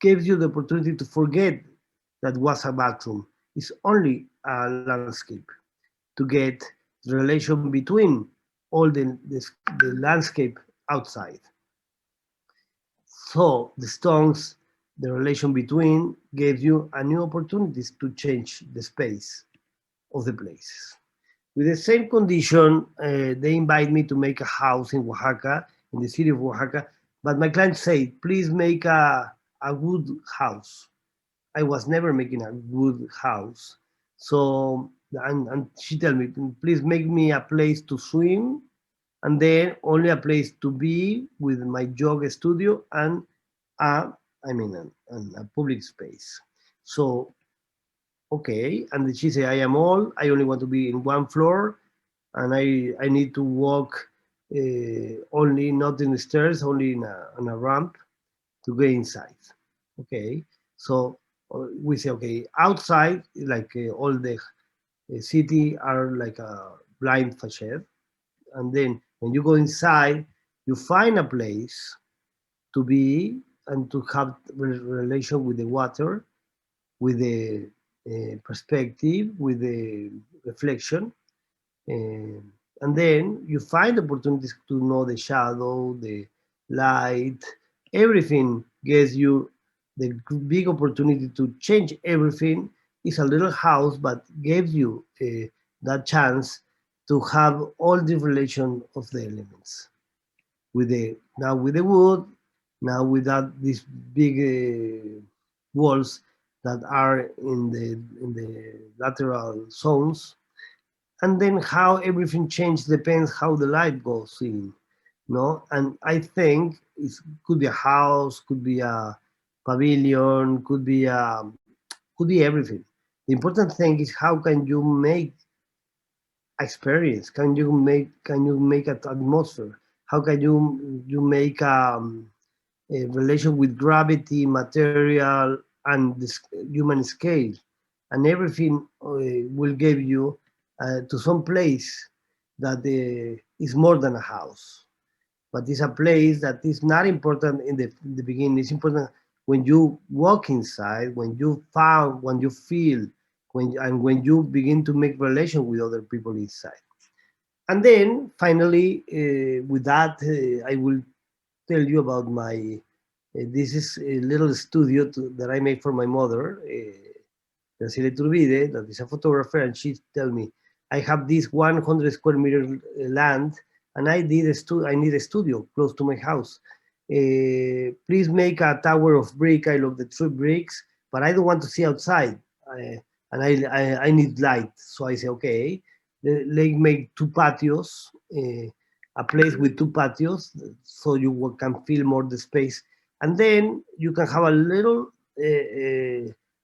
gives you the opportunity to forget that was a bathroom. It's only a landscape to get the relation between all the landscape outside. So the stones, the relation between, gave you a new opportunities to change the space of the places. With the same condition, they invite me to make a house in Oaxaca, in the city of Oaxaca. But my client said, please make a wood house. I was never making a wood house. So, and she told me, please make me a place to swim, and then only a place to be with my yoga studio and a, I mean, a public space. So, okay. And she said, I am old. I only want to be in one floor, and I need to walk only not in the stairs, only in on a ramp to get inside. Okay. So we say, okay, outside, like all the city are like a blind facade. And then when you go inside, you find a place to be and to have relation with the water, with the perspective, with the reflection, and then you find opportunities to know the shadow, the light, everything gives you the big opportunity to change everything. It's a little house, but gives you that chance to have all the relation of the elements with the now with the wood, now without these big walls that are in the lateral zones, and then how everything changes depends how the light goes in, no. And I think it could be a house, could be a pavilion, could be everything. The important thing is how can you make experience, can you make an atmosphere, how can you make a relation with gravity, material, and this human scale, and everything will give you to some place that is more than a house, but it's a place that is not important in the beginning. It's important when you walk inside, when you feel when you begin to make relation with other people inside. And then finally, with that, I will tell you about my. This is a little studio that I made for my mother, Graciela Turbide, that is a photographer, and she tell me, I have this 100 square meter land, and I need a studio close to my house. Please make a tower of brick. I love the tree bricks, but I don't want to see outside, and I need light. So I say, okay, let's make two patios, a place with two patios, so you can feel more the space, and then you can have a little.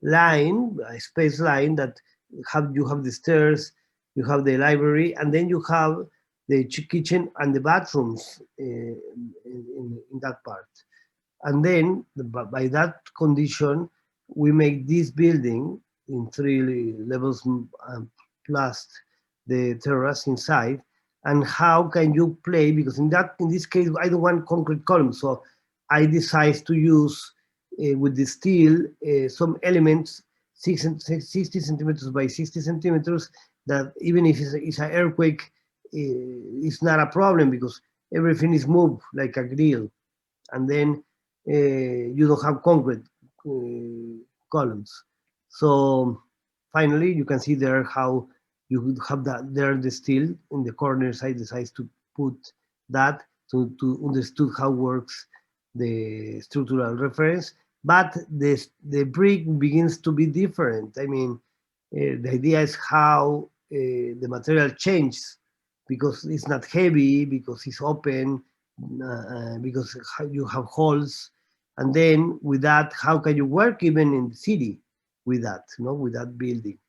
Line, a space line that you have the stairs, you have the library, and then you have the kitchen and the bathrooms in that part. And then by that condition, we make this building in three levels plus the terrace inside. And how can you play? Because in this case, I don't want concrete columns, so I decide to use with the steel some elements 60 centimeters by 60 centimeters that even if it's an earthquake, it's not a problem because everything is moved like a grill, and then you don't have concrete columns. So finally, you can see there how you would have that there the steel in the corners. I decided to put that to understood how works the structural reference, but the brick begins to be different. I mean, the idea is how the material changes because it's not heavy, because it's open, because you have holes, and then with that, how can you work even in the city with that, with that building?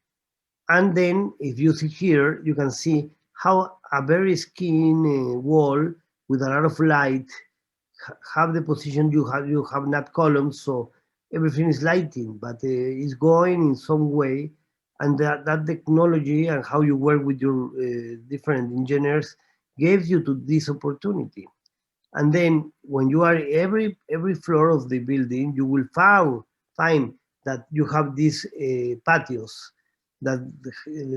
And then if you see here, you can see how a very skin wall with a lot of light have the position you have not columns, so everything is lighting, but it's going in some way, and that technology and how you work with your different engineers gives you to this opportunity. And then when you are every floor of the building, you will find that you have these patios that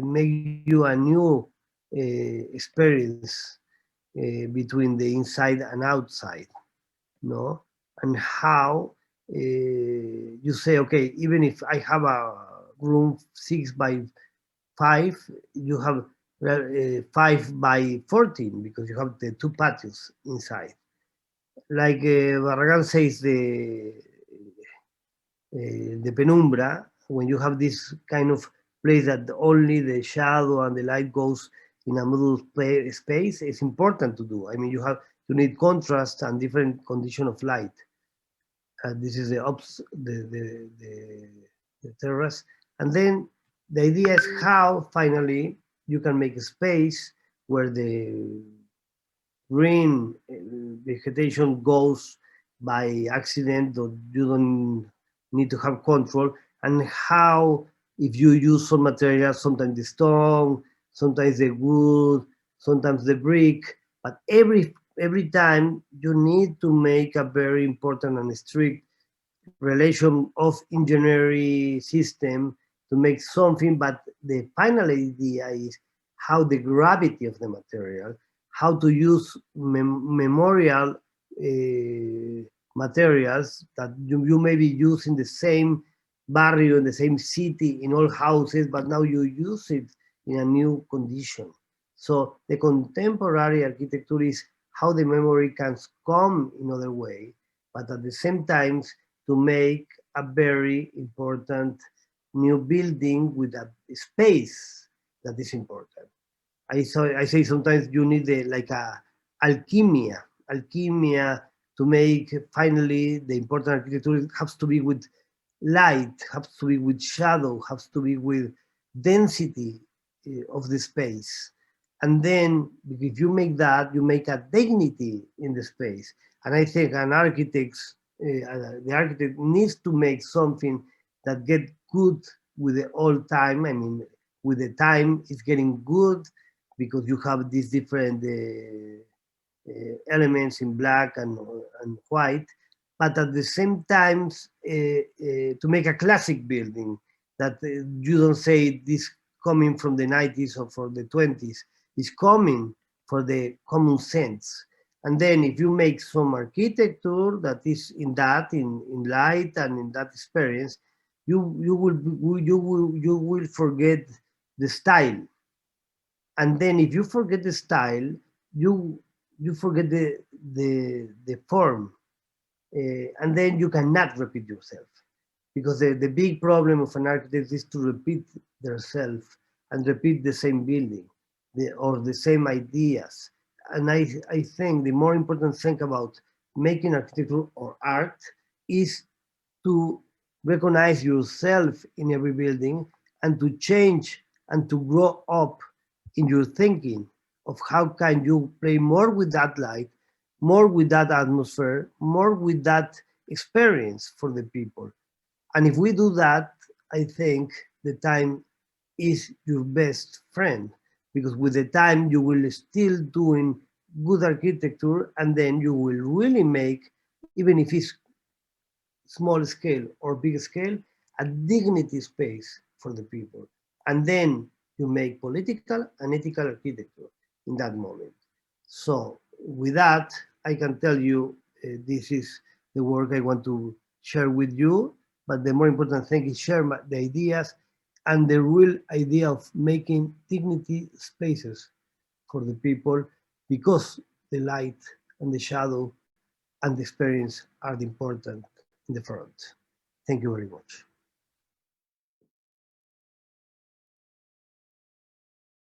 make you a new experience between the inside and outside, no? And how you say, okay, even if I have a room 6 by 5, you have 5 by 14 because you have the two patios inside. Like Barragan says, the penumbra, when you have this kind of place that only the shadow and the light goes in a middle space, it's important to do. I mean, you need contrast and different condition of light. This is the terrace, and then the idea is how finally you can make a space where the green vegetation goes by accident, or you don't need to have control, and how if you use some materials, sometimes the stone, sometimes the wood, sometimes the brick, but every time you need to make a very important and strict relation of engineering system to make something, but the final idea is how the gravity of the material, how to use memorial materials that you maybe use in the same barrio, in the same city, in all houses, but now you use it in a new condition. So the contemporary architecture is how the memory can come in other way, but at the same time to make a very important new building with a space that is important. I say sometimes you need like a alchemia to make finally the important architecture has to be with light, has to be with shadow, has to be with density of the space. And then if you make that, you make a dignity in the space. And I think the architect needs to make something that get good with the old time. I mean, with the time, it's getting good because you have these different elements in black and white, but at the same time to make a classic building that you don't say this coming from the 90s or from the 20s. It's coming for the common sense. And then if you make some architecture that is in light and in that experience, you will forget the style. And then if you forget the style, you forget the form, and then you cannot repeat yourself, because the big problem of an architect is to repeat themselves and repeat the same building, or the same ideas. And I think the more important thing about making architecture or art is to recognize yourself in every building, and to change and to grow up in your thinking of how can you play more with that light, more with that atmosphere, more with that experience for the people. And if we do that, I think the time is your best friend, because with the time you will still doing good architecture, and then you will really make, even if it's small scale or big scale, a dignity space for the people. And then you make political and ethical architecture in that moment. So with that, I can tell you, this is the work I want to share with you. But the more important thing is share the ideas and the real idea of making dignity spaces for the people, because the light and the shadow and the experience are the important in the front. Thank you very much.